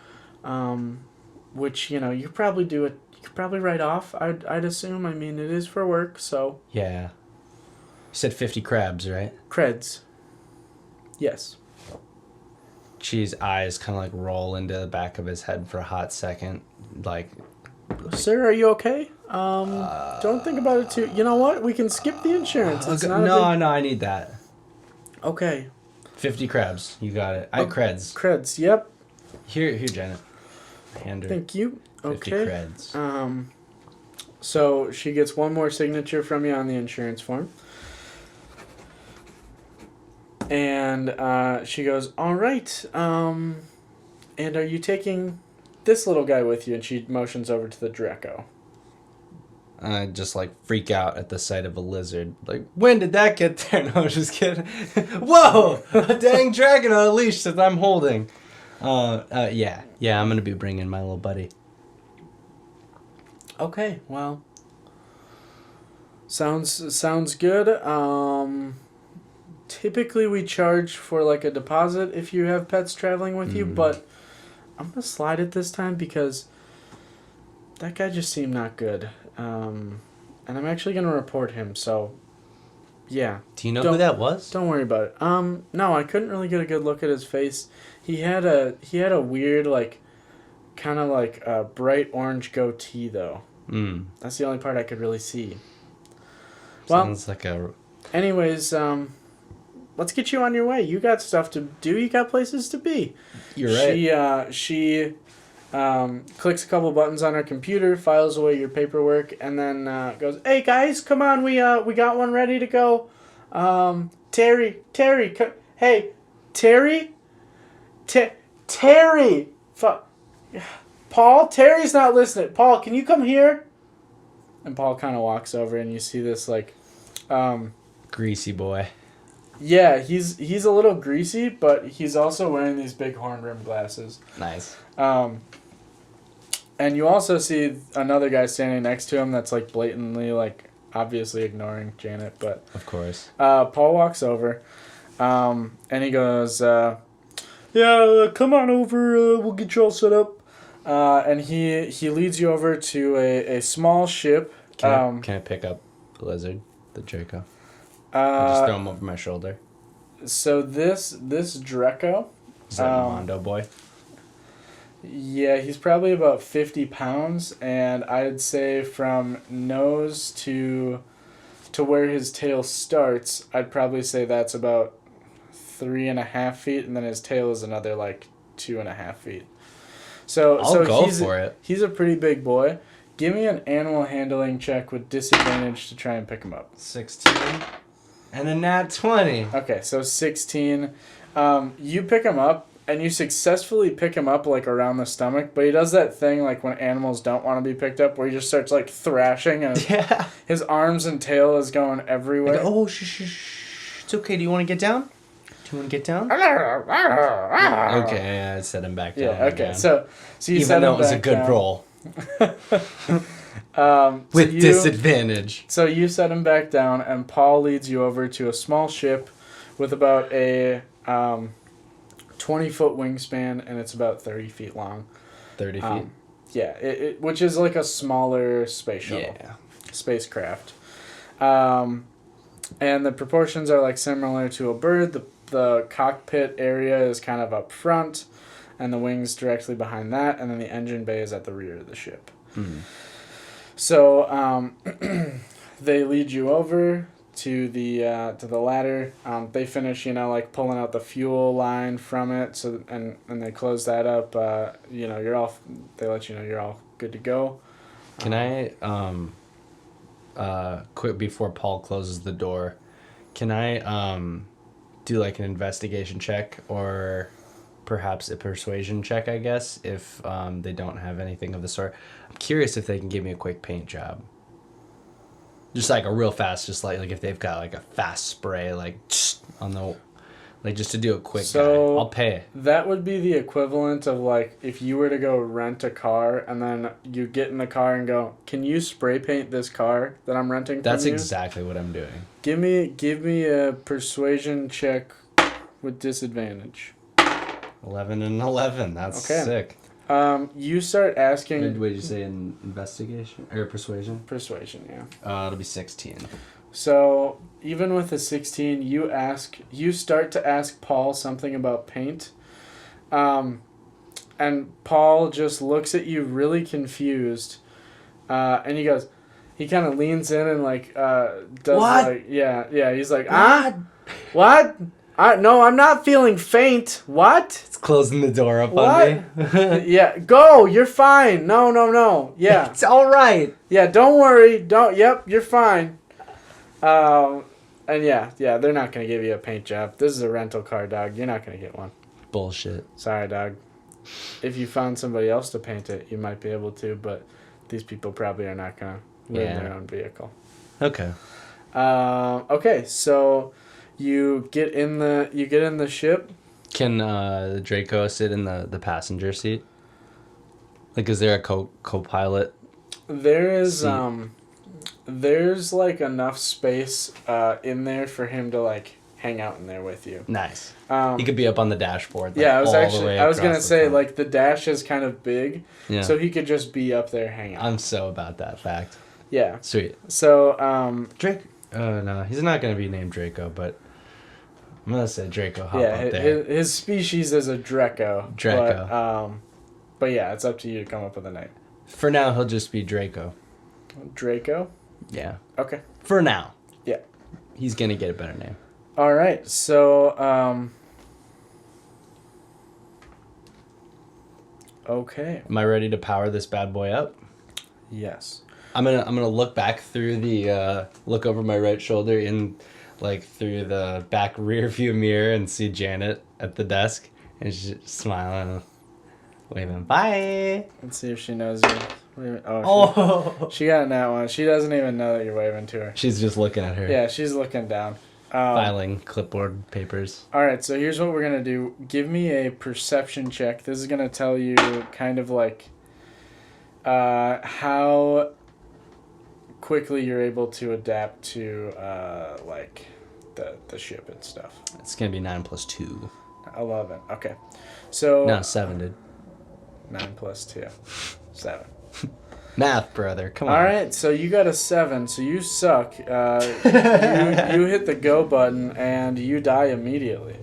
[SPEAKER 1] which you probably you could probably write off. I'd assume. I mean, it is for work, so.
[SPEAKER 2] Yeah. You said 50 crabs, right?
[SPEAKER 1] Creds. Yes.
[SPEAKER 2] Chi's eyes kind of like roll into the back of his head for a hot second, like.
[SPEAKER 1] Sir, are you okay? Don't think about it too. You know what? We can skip the insurance. It's
[SPEAKER 2] Okay.
[SPEAKER 1] not
[SPEAKER 2] No,
[SPEAKER 1] a big...
[SPEAKER 2] I need that.
[SPEAKER 1] Okay.
[SPEAKER 2] 50 crabs. You got it. I creds.
[SPEAKER 1] Creds, yep.
[SPEAKER 2] Here, Janet. Hand her.
[SPEAKER 1] Thank you.
[SPEAKER 2] 50
[SPEAKER 1] Okay.
[SPEAKER 2] creds.
[SPEAKER 1] So she gets one more signature from you on the insurance form. And she goes, all right. And are you taking this little guy with you? And she motions over to the Draco.
[SPEAKER 2] I just like freak out at the sight of a lizard. Like, when did that get there? No, I was just kidding. Whoa! A dang dragon on a leash that I'm holding. Yeah, I'm gonna be bringing my little buddy.
[SPEAKER 1] Okay, well, sounds good. Typically we charge for like a deposit if you have pets traveling with you, but I'm gonna slide it this time because that guy just seemed not good. And I'm actually gonna report him. So, yeah.
[SPEAKER 2] Do you know who that was?
[SPEAKER 1] Don't worry about it. No, I couldn't really get a good look at his face. He had a weird kind of like a bright orange goatee though. That's the only part I could really see.
[SPEAKER 2] Sounds like a.
[SPEAKER 1] Anyways, let's get you on your way. You got stuff to do. You got places to be.
[SPEAKER 2] You're right.
[SPEAKER 1] She clicks a couple buttons on her computer, files away your paperwork, and then goes, "Hey guys, come on, we got one ready to go. Terry, hey, Terry, Terry, Paul, Terry's not listening. Paul, can you come here?" And Paul kind of walks over, and you see this
[SPEAKER 2] greasy boy.
[SPEAKER 1] Yeah, he's a little greasy, but he's also wearing these big horn rimmed glasses.
[SPEAKER 2] Nice.
[SPEAKER 1] And you also see another guy standing next to him that's like blatantly obviously ignoring Janet, but
[SPEAKER 2] of course.
[SPEAKER 1] Paul walks over, and he goes, "Yeah, come on over. We'll get you all set up." And he leads you over to a small ship.
[SPEAKER 2] Can I pick up the lizard, the Draco? Just throw him over my shoulder.
[SPEAKER 1] So this Draco.
[SPEAKER 2] Is that Mondo boy?
[SPEAKER 1] Yeah, he's probably about 50 pounds, and I'd say from nose to where his tail starts, I'd probably say that's about 3.5 feet, and then his tail is another 2.5 feet. So
[SPEAKER 2] I'll go for it.
[SPEAKER 1] He's a pretty big boy. Give me an animal handling check with disadvantage to try and pick him up.
[SPEAKER 2] 16 and a nat 20.
[SPEAKER 1] Okay, so 16. You pick him up, and you successfully pick him up around the stomach, but he does that thing when animals don't want to be picked up, where he just starts thrashing, and his arms and tail is going everywhere.
[SPEAKER 2] Oh, shh. It's okay. Do you want to get down? Okay, I set him back down.
[SPEAKER 1] Yeah, okay.
[SPEAKER 2] Again.
[SPEAKER 1] So you
[SPEAKER 2] even
[SPEAKER 1] set
[SPEAKER 2] though
[SPEAKER 1] him
[SPEAKER 2] it was a
[SPEAKER 1] back
[SPEAKER 2] good
[SPEAKER 1] down.
[SPEAKER 2] roll. With disadvantage.
[SPEAKER 1] So you set him back down, and Paul leads you over to a small ship with about a 20-foot wingspan, and it's about 30 feet long.
[SPEAKER 2] 30 feet?
[SPEAKER 1] Yeah, which is a smaller space shuttle.
[SPEAKER 2] Yeah.
[SPEAKER 1] Spacecraft. And the proportions are similar to a bird. The cockpit area is kind of up front, and the wings directly behind that, and then the engine bay is at the rear of the ship. So they lead you over to the ladder. They finish, pulling out the fuel line from it. So and they close that up. You're all. They let you know you're all good to go.
[SPEAKER 2] Can I quick before Paul closes the door? Can I do an investigation check or perhaps a persuasion check? I guess if they don't have anything of the sort. I'm curious if they can give me a quick paint job. Just a real fast, just if they've got a fast spray on the Like, just to do a quick
[SPEAKER 1] So-
[SPEAKER 2] guy. I'll pay.
[SPEAKER 1] That would be the equivalent of like if you were to go rent a car and then you get in the car and go, "Can you spray paint this car that I'm renting
[SPEAKER 2] That's
[SPEAKER 1] from you?"
[SPEAKER 2] exactly what I'm doing.
[SPEAKER 1] Give me a persuasion check with disadvantage.
[SPEAKER 2] 11 and 11. That's
[SPEAKER 1] Okay.
[SPEAKER 2] sick.
[SPEAKER 1] You start asking
[SPEAKER 2] What did you say in investigation? Or persuasion?
[SPEAKER 1] persuasion, yeah.
[SPEAKER 2] It'll be 16.
[SPEAKER 1] So even with a 16, you start to ask Paul something about paint, and Paul just looks at you really confused, and he kind of leans in and like does
[SPEAKER 2] What?
[SPEAKER 1] like yeah he's like what no, I'm not feeling faint. What?
[SPEAKER 2] It's closing the door up
[SPEAKER 1] What?
[SPEAKER 2] on me.
[SPEAKER 1] Yeah, go. You're fine. No. Yeah.
[SPEAKER 2] It's all right.
[SPEAKER 1] Yeah, don't worry. Yep, you're fine. And yeah, they're not going to give you a paint job. This is a rental car, dog. You're not going to get one.
[SPEAKER 2] Bullshit.
[SPEAKER 1] Sorry, dog. If you found somebody else to paint it, you might be able to, but these people probably are not going to live in their own vehicle.
[SPEAKER 2] Okay.
[SPEAKER 1] Okay, so you get in the ship.
[SPEAKER 2] Can Draco sit in the passenger seat? Like, is there a co-pilot?
[SPEAKER 1] There is
[SPEAKER 2] seat?
[SPEAKER 1] there's like enough space in there for him to like hang out in there with you.
[SPEAKER 2] Nice.
[SPEAKER 1] He
[SPEAKER 2] He could be up on the dashboard. Like,
[SPEAKER 1] yeah, I was
[SPEAKER 2] across
[SPEAKER 1] gonna
[SPEAKER 2] the
[SPEAKER 1] say
[SPEAKER 2] front.
[SPEAKER 1] like the dash is kind of big,
[SPEAKER 2] Yeah.
[SPEAKER 1] so he could just be up there hanging out.
[SPEAKER 2] I'm so about that fact.
[SPEAKER 1] Yeah.
[SPEAKER 2] Sweet.
[SPEAKER 1] So
[SPEAKER 2] Drake. No, he's not gonna be named Draco, but I'm gonna say Draco. Hop
[SPEAKER 1] yeah,
[SPEAKER 2] up there.
[SPEAKER 1] his species is a Draco.
[SPEAKER 2] Draco.
[SPEAKER 1] But yeah, it's up to you to come up with a name.
[SPEAKER 2] For now, he'll just be Draco.
[SPEAKER 1] Draco.
[SPEAKER 2] Yeah.
[SPEAKER 1] Okay.
[SPEAKER 2] For now.
[SPEAKER 1] Yeah.
[SPEAKER 2] He's gonna get a better name.
[SPEAKER 1] All right. So okay.
[SPEAKER 2] Am I ready to power this bad boy up?
[SPEAKER 1] Yes.
[SPEAKER 2] I'm gonna look back through the look over my right shoulder in like through the back rear view mirror and see Janet at the desk and she's just smiling, waving bye.
[SPEAKER 1] Let's see if she knows you. Wait,
[SPEAKER 2] Oh,
[SPEAKER 1] she got that one. She doesn't even know that you're waving to her.
[SPEAKER 2] she's just looking at her.
[SPEAKER 1] Yeah, she's looking down.
[SPEAKER 2] Filing clipboard papers.
[SPEAKER 1] All right, so here's what we're gonna do. Give me a perception check. This is gonna tell you kind of like how quickly you're able to adapt to like the ship and stuff.
[SPEAKER 2] It's gonna be 9 + 2.
[SPEAKER 1] 11. Okay, so
[SPEAKER 2] No, 7, dude.
[SPEAKER 1] 9 + 2, 7.
[SPEAKER 2] Math, brother. Come on.
[SPEAKER 1] All right, so you got a 7, so you suck. You hit the go button and you die immediately.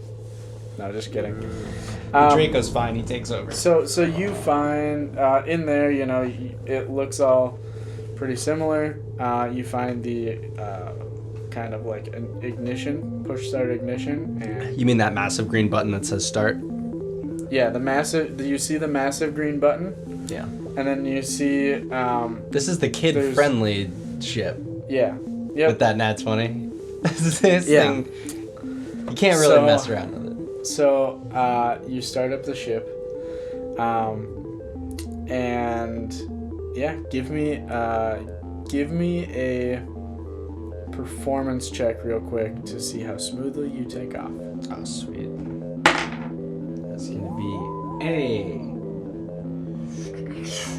[SPEAKER 1] No, just kidding.
[SPEAKER 2] Draco's fine. He takes over.
[SPEAKER 1] So you find in there, you know, it looks all pretty similar. You find the kind of like an ignition, push start ignition, and
[SPEAKER 2] You mean that massive green button that says start?
[SPEAKER 1] yeah, the massive. Do you see the massive green button?
[SPEAKER 2] Yeah.
[SPEAKER 1] And then you see
[SPEAKER 2] This is the kid-friendly ship
[SPEAKER 1] yeah, yep.
[SPEAKER 2] with that Nat 20. this
[SPEAKER 1] Yeah.
[SPEAKER 2] thing, you can't really
[SPEAKER 1] So-
[SPEAKER 2] mess around with it.
[SPEAKER 1] So you start up the ship, and yeah, give me a performance check real quick to see how smoothly you take off.
[SPEAKER 2] Oh, sweet. That's gonna be a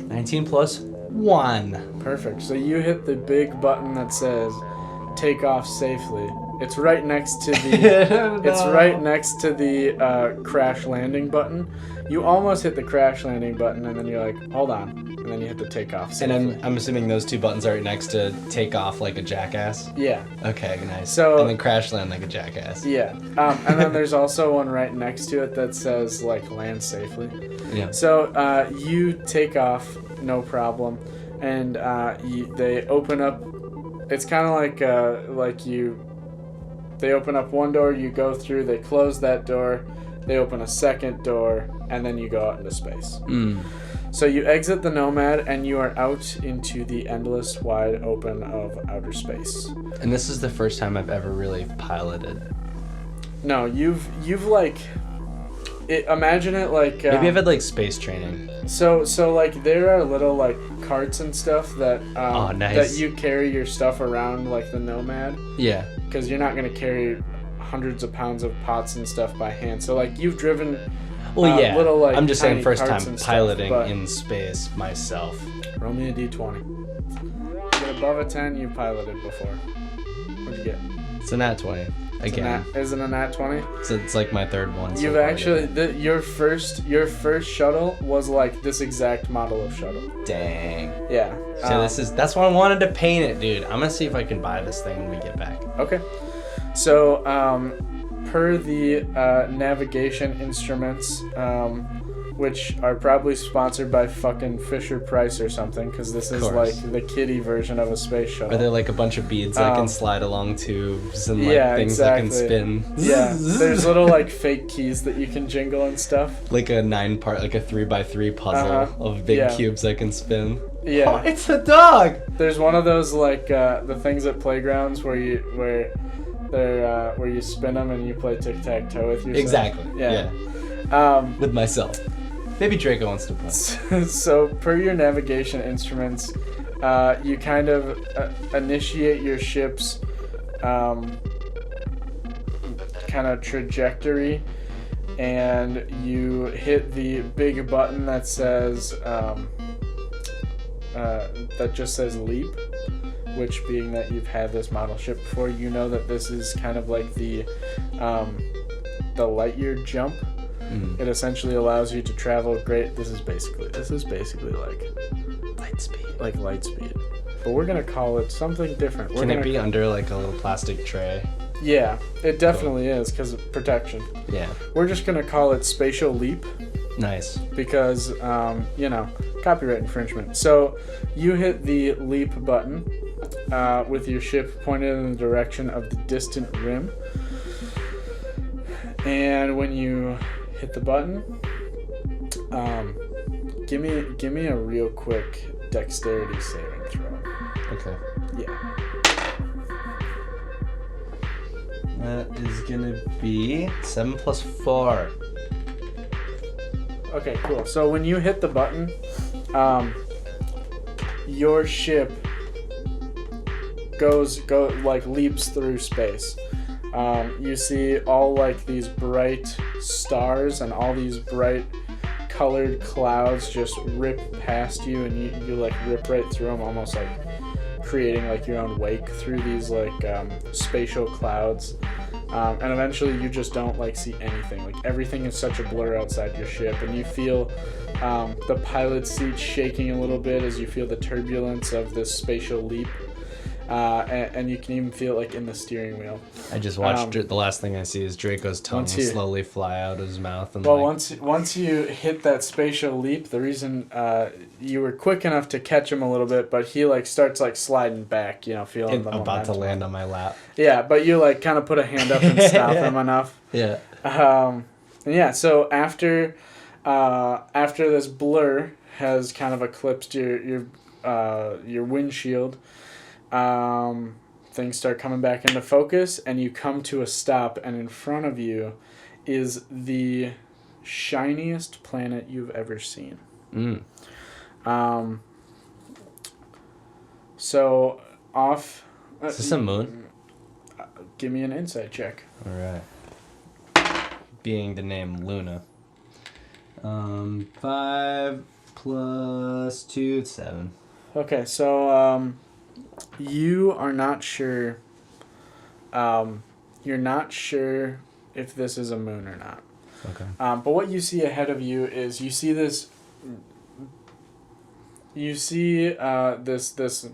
[SPEAKER 2] 19 + 1.
[SPEAKER 1] Perfect. So you hit the big button that says "Take off safely." It's right next to the. It's right next to the crash landing button. You almost hit the crash landing button, and then you're like, "Hold on," and then you hit the take off.
[SPEAKER 2] And
[SPEAKER 1] Safely.
[SPEAKER 2] I'm assuming those two buttons are right next to take off like a jackass.
[SPEAKER 1] Yeah.
[SPEAKER 2] Okay, nice.
[SPEAKER 1] So-
[SPEAKER 2] and then crash land like a jackass.
[SPEAKER 1] Yeah. And then there's also one right next to it that says like "Land safely."
[SPEAKER 2] Yeah.
[SPEAKER 1] So you take off, no problem, and they open up. It's kind of like you. They open up one door, you go through. They close that door. They open a second door, and then you go out into space. So you exit the Nomad, and you are out into the endless, wide open of outer space.
[SPEAKER 2] And this is the first time I've ever really piloted.
[SPEAKER 1] No, you've like. Imagine it like
[SPEAKER 2] Maybe I've had like space training.
[SPEAKER 1] So like there are little like carts and stuff that
[SPEAKER 2] Oh, nice.
[SPEAKER 1] that you carry your stuff around like the Nomad,
[SPEAKER 2] Yeah.
[SPEAKER 1] because you're not gonna carry hundreds of pounds of pots and stuff by hand. So like you've driven
[SPEAKER 2] Well, yeah.
[SPEAKER 1] little like
[SPEAKER 2] I'm just saying
[SPEAKER 1] tiny
[SPEAKER 2] first
[SPEAKER 1] carts
[SPEAKER 2] time
[SPEAKER 1] and stuff,
[SPEAKER 2] piloting
[SPEAKER 1] but
[SPEAKER 2] in space myself.
[SPEAKER 1] roll me a d20. You get above a 10, you piloted before. What'd you get?
[SPEAKER 2] It's a nat 20. Again.
[SPEAKER 1] Isn't a nat 20?
[SPEAKER 2] So it's like my third one.
[SPEAKER 1] You've actually your first shuttle was like this exact model of shuttle.
[SPEAKER 2] Dang.
[SPEAKER 1] Yeah.
[SPEAKER 2] So that's why I wanted to paint it, dude. I'm gonna see if I can buy this thing when we get back.
[SPEAKER 1] Okay. So per the navigation instruments, which are probably sponsored by fucking Fisher-Price or something, because this is like the kiddie version of a space shuttle.
[SPEAKER 2] Are there like a bunch of beads that can slide along tubes and like things
[SPEAKER 1] exactly.
[SPEAKER 2] that can spin?
[SPEAKER 1] Yeah, there's little like fake keys that you can jingle and stuff.
[SPEAKER 2] Like a 9-part, like a 3x3 puzzle of big cubes that can spin.
[SPEAKER 1] Yeah.
[SPEAKER 2] Oh, it's a dog!
[SPEAKER 1] There's one of those like the things at playgrounds where you spin them and you play tic-tac-toe with yourself.
[SPEAKER 2] Exactly. Yeah. With myself. Maybe Draco wants to play.
[SPEAKER 1] So, per your navigation instruments, you kind of initiate your ship's kind of trajectory, and you hit the big button that says that just says leap. Which, being that you've had this model ship before, you know that this is kind of like the light year jump. Mm. It essentially allows you to travel great. This is basically like light speed. Like light speed. But we're gonna call it something different.
[SPEAKER 2] Can it be under like a little plastic tray?
[SPEAKER 1] Yeah, it definitely is because of protection. Yeah. We're just gonna call it spatial leap.
[SPEAKER 2] Nice.
[SPEAKER 1] Because copyright infringement. So you hit the leap button with your ship pointed in the direction of the distant rim. And when you hit the button, give me a real quick dexterity saving throw.
[SPEAKER 2] Okay.
[SPEAKER 1] Yeah.
[SPEAKER 2] That is gonna be 7 + 4.
[SPEAKER 1] Okay, cool. So when you hit the button, your ship leaps through space. You see all like these bright stars and all these bright colored clouds just rip past you, and you like rip right through them, almost like creating like your own wake through these like spatial clouds. And eventually you just don't like see anything. Like everything is such a blur outside your ship, and you feel the pilot's seat shaking a little bit as you feel the turbulence of this spatial leap. And you can even feel it like in the steering wheel.
[SPEAKER 2] I just watched the last thing I see is Draco's tongue slowly fly out of his mouth. And
[SPEAKER 1] once you hit that spatial leap, the reason you were quick enough to catch him a little bit, but he like starts like sliding back, feeling the
[SPEAKER 2] about to land on my lap.
[SPEAKER 1] Yeah, but you like kind of put a hand up and stop him enough. Yeah. So after this blur has kind of eclipsed your windshield, things start coming back into focus, and you come to a stop, and in front of you is the shiniest planet you've ever seen. So off.
[SPEAKER 2] Is this a moon?
[SPEAKER 1] Give me an insight check.
[SPEAKER 2] All right. Being the name Luna. 5 + 2, 7.
[SPEAKER 1] Okay, so you are not sure. You're not sure if this is a moon or not. Okay. But what you see ahead of you is you see this. You see this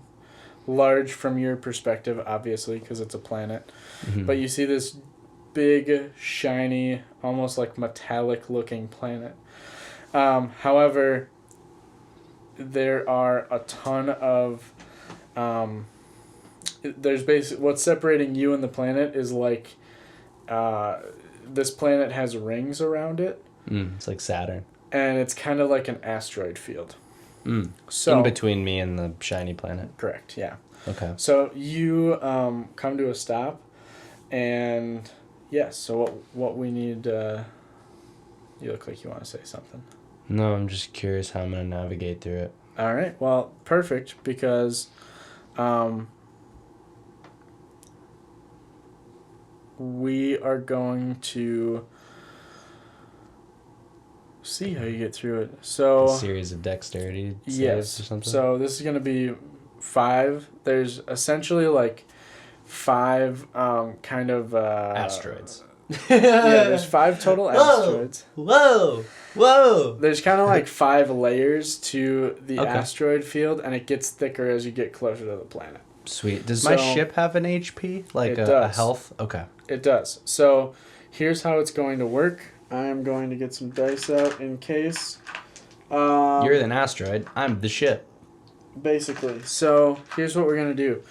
[SPEAKER 1] large from your perspective, obviously, because it's a planet. Mm-hmm. But you see this big, shiny, almost like metallic-looking planet. However, there are a ton of there's basically what's separating you and the planet is like this planet has rings around it.
[SPEAKER 2] It's like Saturn,
[SPEAKER 1] and it's kind of like an asteroid field.
[SPEAKER 2] So in between me and the shiny planet.
[SPEAKER 1] Correct. Yeah.
[SPEAKER 2] Okay.
[SPEAKER 1] So you come to a stop, and yes. So what we need. You look like you want to say something.
[SPEAKER 2] No, I'm just curious how I'm gonna navigate through it.
[SPEAKER 1] All right. Well, perfect, because we are going to see how you get through it. So
[SPEAKER 2] A series of dexterity saves or something?
[SPEAKER 1] So this is going to be 5. There's essentially like 5 kind of...
[SPEAKER 2] asteroids.
[SPEAKER 1] Yeah, there's 5 total asteroids.
[SPEAKER 2] Whoa!
[SPEAKER 1] There's kind of like 5 layers to the
[SPEAKER 2] Okay.
[SPEAKER 1] asteroid field, and it gets thicker as you get closer to the planet.
[SPEAKER 2] Sweet. Does my
[SPEAKER 1] So-
[SPEAKER 2] ship have an HP? Like
[SPEAKER 1] It
[SPEAKER 2] a
[SPEAKER 1] does.
[SPEAKER 2] health? Okay.
[SPEAKER 1] It does. So here's how it's going to work. I'm going to get some dice out in case.
[SPEAKER 2] You're an asteroid. I'm the ship.
[SPEAKER 1] Basically. So here's what we're going to do.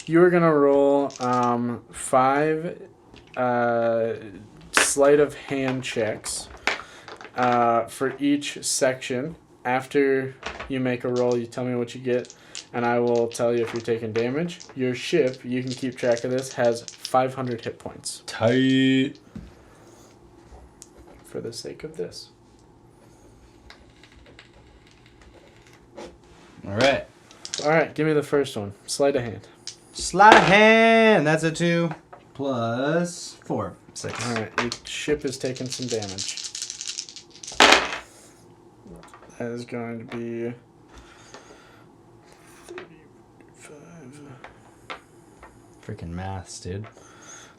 [SPEAKER 1] You are going to roll 5 sleight of hand checks for each section. After you make a roll, you tell me what you get, and I will tell you if you're taking damage. Your ship, you can keep track of this, has 500 hit points.
[SPEAKER 2] Tight.
[SPEAKER 1] For the sake of this.
[SPEAKER 2] All right.
[SPEAKER 1] All right, give me the first one. Sleight of hand.
[SPEAKER 2] Sleight of hand. That's a 2 plus 4. 6.
[SPEAKER 1] All right, your ship is taking some damage. That is going to be 35.
[SPEAKER 2] Freaking maths, dude.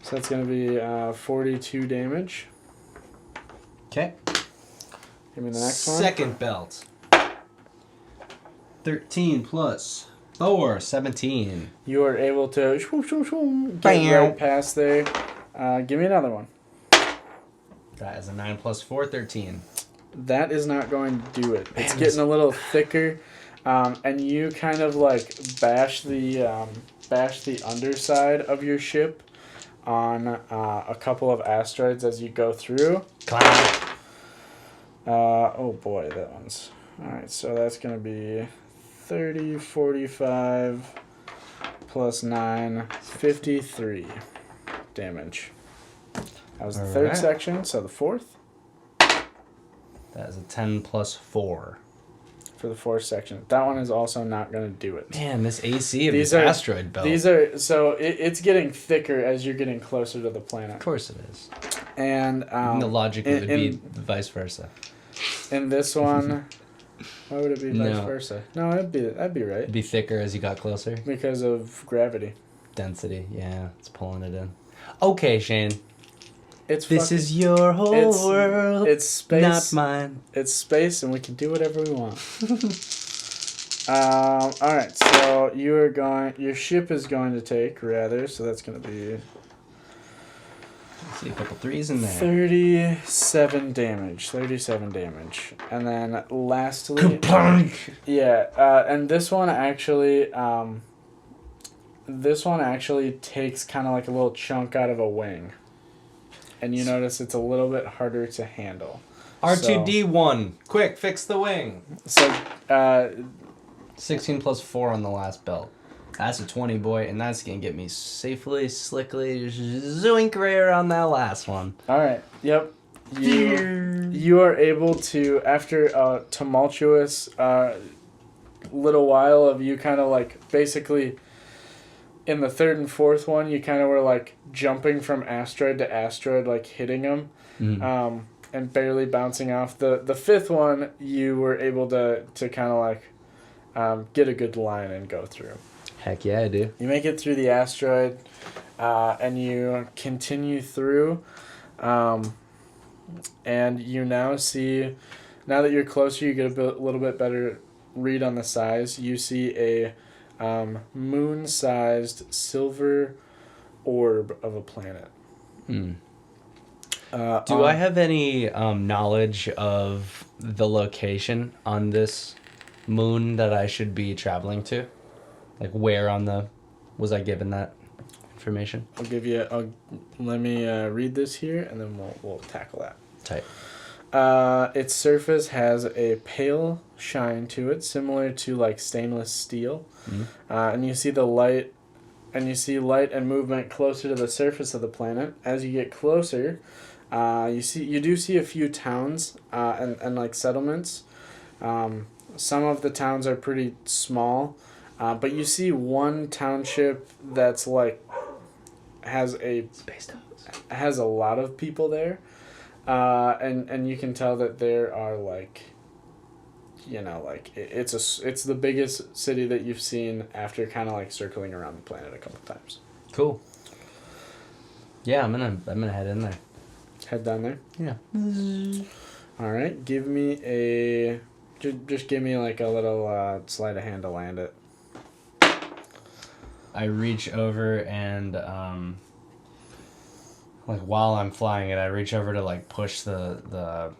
[SPEAKER 1] So that's going to be 42 damage.
[SPEAKER 2] Okay.
[SPEAKER 1] Give me the next one.
[SPEAKER 2] Second belt. 13 plus 4. 17.
[SPEAKER 1] You are able to get
[SPEAKER 2] Bam.
[SPEAKER 1] right past there. Give me another one.
[SPEAKER 2] That is a 9 plus 4. 13.
[SPEAKER 1] That is not going to do it. It's
[SPEAKER 2] Man,
[SPEAKER 1] getting a little thicker, and you kind of like bash the underside of your ship on a couple of asteroids as you go through.
[SPEAKER 2] Clown.
[SPEAKER 1] Oh boy, that one's... Alright, so that's going to be 30, 45, plus 9, 53 damage. That was the third
[SPEAKER 2] Alright.
[SPEAKER 1] section, so the fourth
[SPEAKER 2] That is a 10 plus 4.
[SPEAKER 1] for the fourth section. That one is also not going to do it.
[SPEAKER 2] Man, this AC of
[SPEAKER 1] These
[SPEAKER 2] this
[SPEAKER 1] are-
[SPEAKER 2] asteroid belt.
[SPEAKER 1] These are... So it's getting thicker as you're getting closer to the planet.
[SPEAKER 2] Of course it is.
[SPEAKER 1] And
[SPEAKER 2] the logic would be
[SPEAKER 1] in
[SPEAKER 2] vice versa.
[SPEAKER 1] this one... Why would it be vice
[SPEAKER 2] No.
[SPEAKER 1] versa? No, that'd be right.
[SPEAKER 2] It'd be thicker as you got closer.
[SPEAKER 1] Because of gravity.
[SPEAKER 2] Density, yeah, it's pulling it in. Okay, Shane.
[SPEAKER 1] It's
[SPEAKER 2] This
[SPEAKER 1] fucking-
[SPEAKER 2] is your whole
[SPEAKER 1] it's-
[SPEAKER 2] world,
[SPEAKER 1] It's space.
[SPEAKER 2] not mine.
[SPEAKER 1] It's space, and we can do whatever we want. All right, so you are going. Your ship is going to take rather. So that's going to be
[SPEAKER 2] See a couple 3s in there.
[SPEAKER 1] 37 damage. 37 damage, and then lastly,
[SPEAKER 2] Kapunk!
[SPEAKER 1] yeah, and this one actually takes kind of like a little chunk out of a wing, and you notice it's a little bit harder to handle.
[SPEAKER 2] R2D1, quick, fix the wing.
[SPEAKER 1] So
[SPEAKER 2] 16 plus 4 on the last belt. That's a 20, boy, and that's gonna get me safely, slickly, zoink right around that last one.
[SPEAKER 1] all right, yep. You are able to, after a tumultuous little while of you kind of like basically in the third and fourth one, you kind of were like jumping from asteroid to asteroid, like hitting them and barely bouncing off. The fifth one, you were able to kind of like get a good line and go through.
[SPEAKER 2] Heck yeah, I do.
[SPEAKER 1] You make it through the asteroid and you continue through. And you now see, now that you're closer, you get a little bit better read on the size. You see a moon-sized silver orb of a planet.
[SPEAKER 2] Do I have any knowledge of the location on this moon that I should be traveling to? Like where on the... Was I given that information?
[SPEAKER 1] I'll give you... let me read this here, and then we'll tackle that.
[SPEAKER 2] Tight.
[SPEAKER 1] Its surface has a pale shine to it, similar to like stainless steel. And you see the light, and and movement closer to the surface of the planet. As you get closer, you do see a few towns and like settlements. Some of the towns are pretty small, but you see one township that's like has a
[SPEAKER 2] Space dogs.
[SPEAKER 1] has a lot of people there, and you can tell that there are like, it's the biggest city that you've seen after kind of like circling around the planet a couple times.
[SPEAKER 2] Cool. Yeah, I'm gonna head in there.
[SPEAKER 1] Head down there.
[SPEAKER 2] Yeah.
[SPEAKER 1] All right, give me a just give me like a little sleight of hand to land it.
[SPEAKER 2] I reach over and like while I'm flying it, I reach over to like push the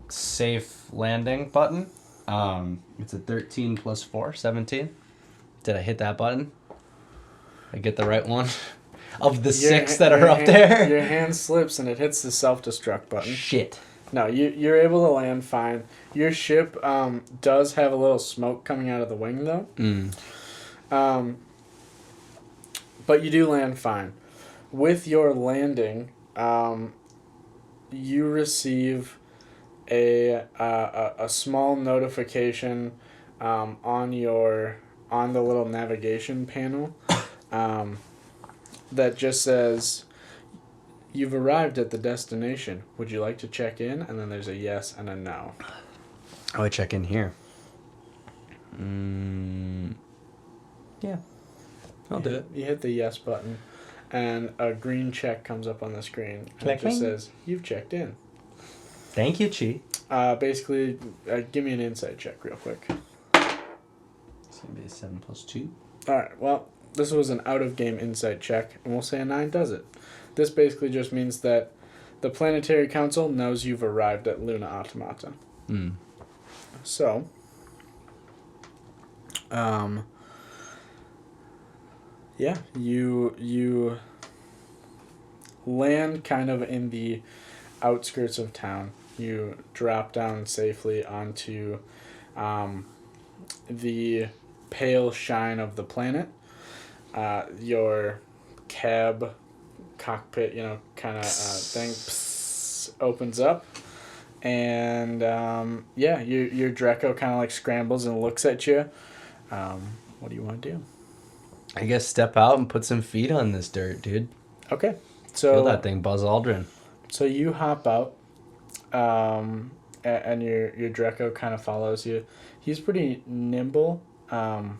[SPEAKER 2] safe landing button. It's a 13 plus 4, 17. Did I hit that button? I get the right one? Of the 6 that are up there?
[SPEAKER 1] Your hand slips and it hits the self-destruct button.
[SPEAKER 2] Shit.
[SPEAKER 1] No, you're able to land fine. Your ship does have a little smoke coming out of the wing, though. But you do land fine. With your landing, you receive a small notification on the little navigation panel that just says, "You've arrived at the destination. Would you like to check in?" And then there's a yes and a no.
[SPEAKER 2] Oh, I check in here. Yeah. I'll do it.
[SPEAKER 1] You hit the yes button, and a green check comes up on the screen. And it
[SPEAKER 2] Clicking.
[SPEAKER 1] just says, "You've checked in."
[SPEAKER 2] Thank you, Chi.
[SPEAKER 1] Basically, give me an insight check real quick.
[SPEAKER 2] It's going to be a 7 plus 2.
[SPEAKER 1] All right, well, this was an out-of-game insight check, and we'll say a 9 does it. This basically just means that the Planetary Council knows you've arrived at Luna Automata. So, yeah, you land kind of in the outskirts of town. You drop down safely onto the pale shine of the planet. Your cab cockpit, kind of thing opens up, and your Dreco kind of like scrambles and looks at you. What do you want to do?
[SPEAKER 2] I guess step out and put some feet on this dirt, dude.
[SPEAKER 1] Okay, so
[SPEAKER 2] Feel that thing, Buzz Aldrin.
[SPEAKER 1] So you hop out, and your Dreco kind of follows you. He's pretty nimble, and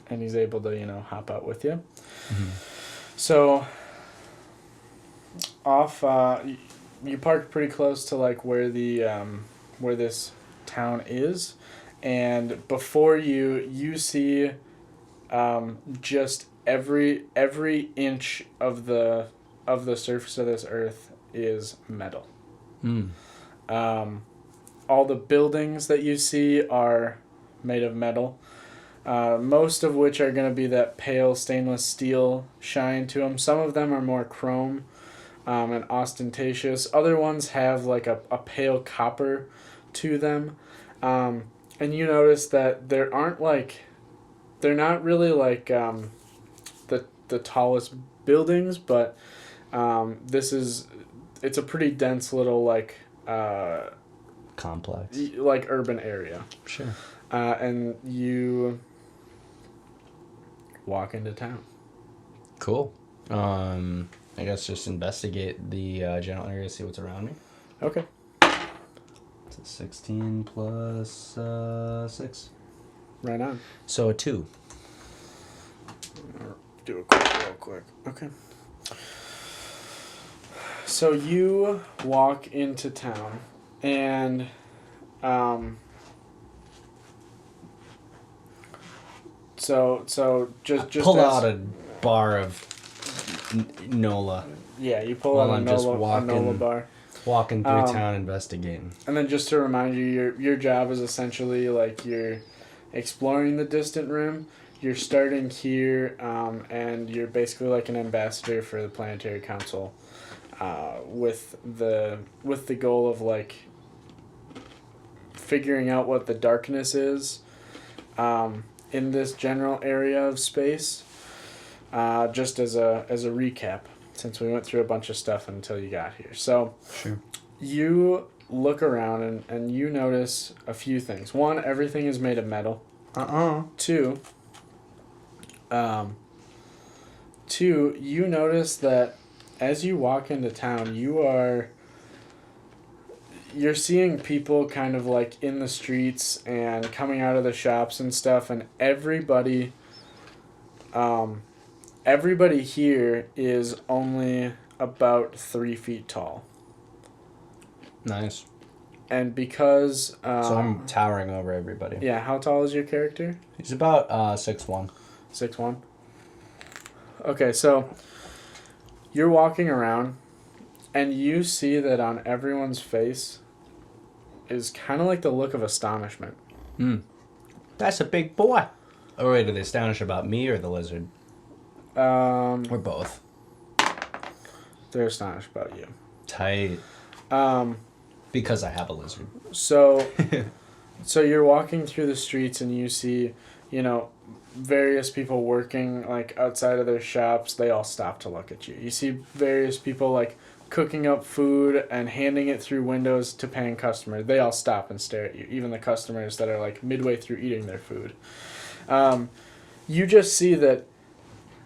[SPEAKER 1] he's able to hop out with you.
[SPEAKER 2] Mm-hmm.
[SPEAKER 1] So off, you park pretty close to like where this town is, and before you see just every inch of the surface of this earth is metal. All the buildings that you see are made of metal, most of which are going to be that pale stainless steel shine to them. Some of them are more chrome and ostentatious. Other ones have like a pale copper to them. And you notice that they're not really like the tallest buildings, but it's a pretty dense little like
[SPEAKER 2] complex,
[SPEAKER 1] like urban area.
[SPEAKER 2] Sure.
[SPEAKER 1] And you walk into town.
[SPEAKER 2] Cool. I guess just investigate the general area, see what's around me.
[SPEAKER 1] Okay.
[SPEAKER 2] It's a 16 plus 6.
[SPEAKER 1] Right on.
[SPEAKER 2] So a 2.
[SPEAKER 1] Do it real quick. Okay. So you walk into town, and so just
[SPEAKER 2] pull out a bar of Nola.
[SPEAKER 1] Yeah, you pull out a Nola bar.
[SPEAKER 2] Walking through town, investigating.
[SPEAKER 1] And then just to remind you, your job is essentially like you're exploring the distant rim. You're starting here, and you're basically like an ambassador for the Planetary Council, with the goal of like figuring out what the darkness is, in this general area of space. Just as a recap, since we went through a bunch of stuff until you got here. So
[SPEAKER 2] sure.
[SPEAKER 1] You look around and you notice a few things. One, everything is made of metal. Two, Two, you notice that as you walk into town, you're seeing people kind of like in the streets and coming out of the shops and stuff, and everybody here is only about 3 feet tall.
[SPEAKER 2] Nice.
[SPEAKER 1] And because
[SPEAKER 2] So I'm towering over everybody.
[SPEAKER 1] yeah, how tall is your character?
[SPEAKER 2] He's about 6'1".
[SPEAKER 1] 6'1". Okay, so you're walking around and you see that on everyone's face is kind of like the look of astonishment.
[SPEAKER 2] That's a big boy. Oh, wait, are they astonished about me or the lizard? Or both?
[SPEAKER 1] They're astonished about you.
[SPEAKER 2] Tight. Because I have a lizard.
[SPEAKER 1] So you're walking through the streets and you see, various people working like outside of their shops. They all stop to look at you. You see various people like cooking up food and handing it through windows to paying customers. They all stop and stare at you, even the customers that are like midway through eating their food. You just see that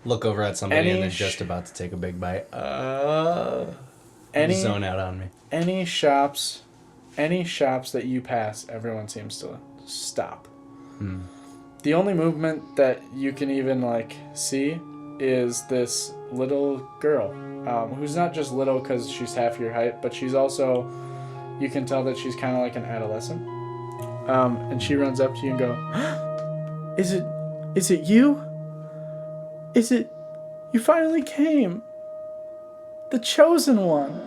[SPEAKER 2] Look over at somebody and they're just about to take a big bite. Zone out on me.
[SPEAKER 1] Any shops that you pass, everyone seems to stop. The only movement that you can even like see is this little girl, who's not just little because she's half your height, but she's also, you can tell that she's kind of like an adolescent. And she runs up to you and go, Is it you? You finally came. The chosen one.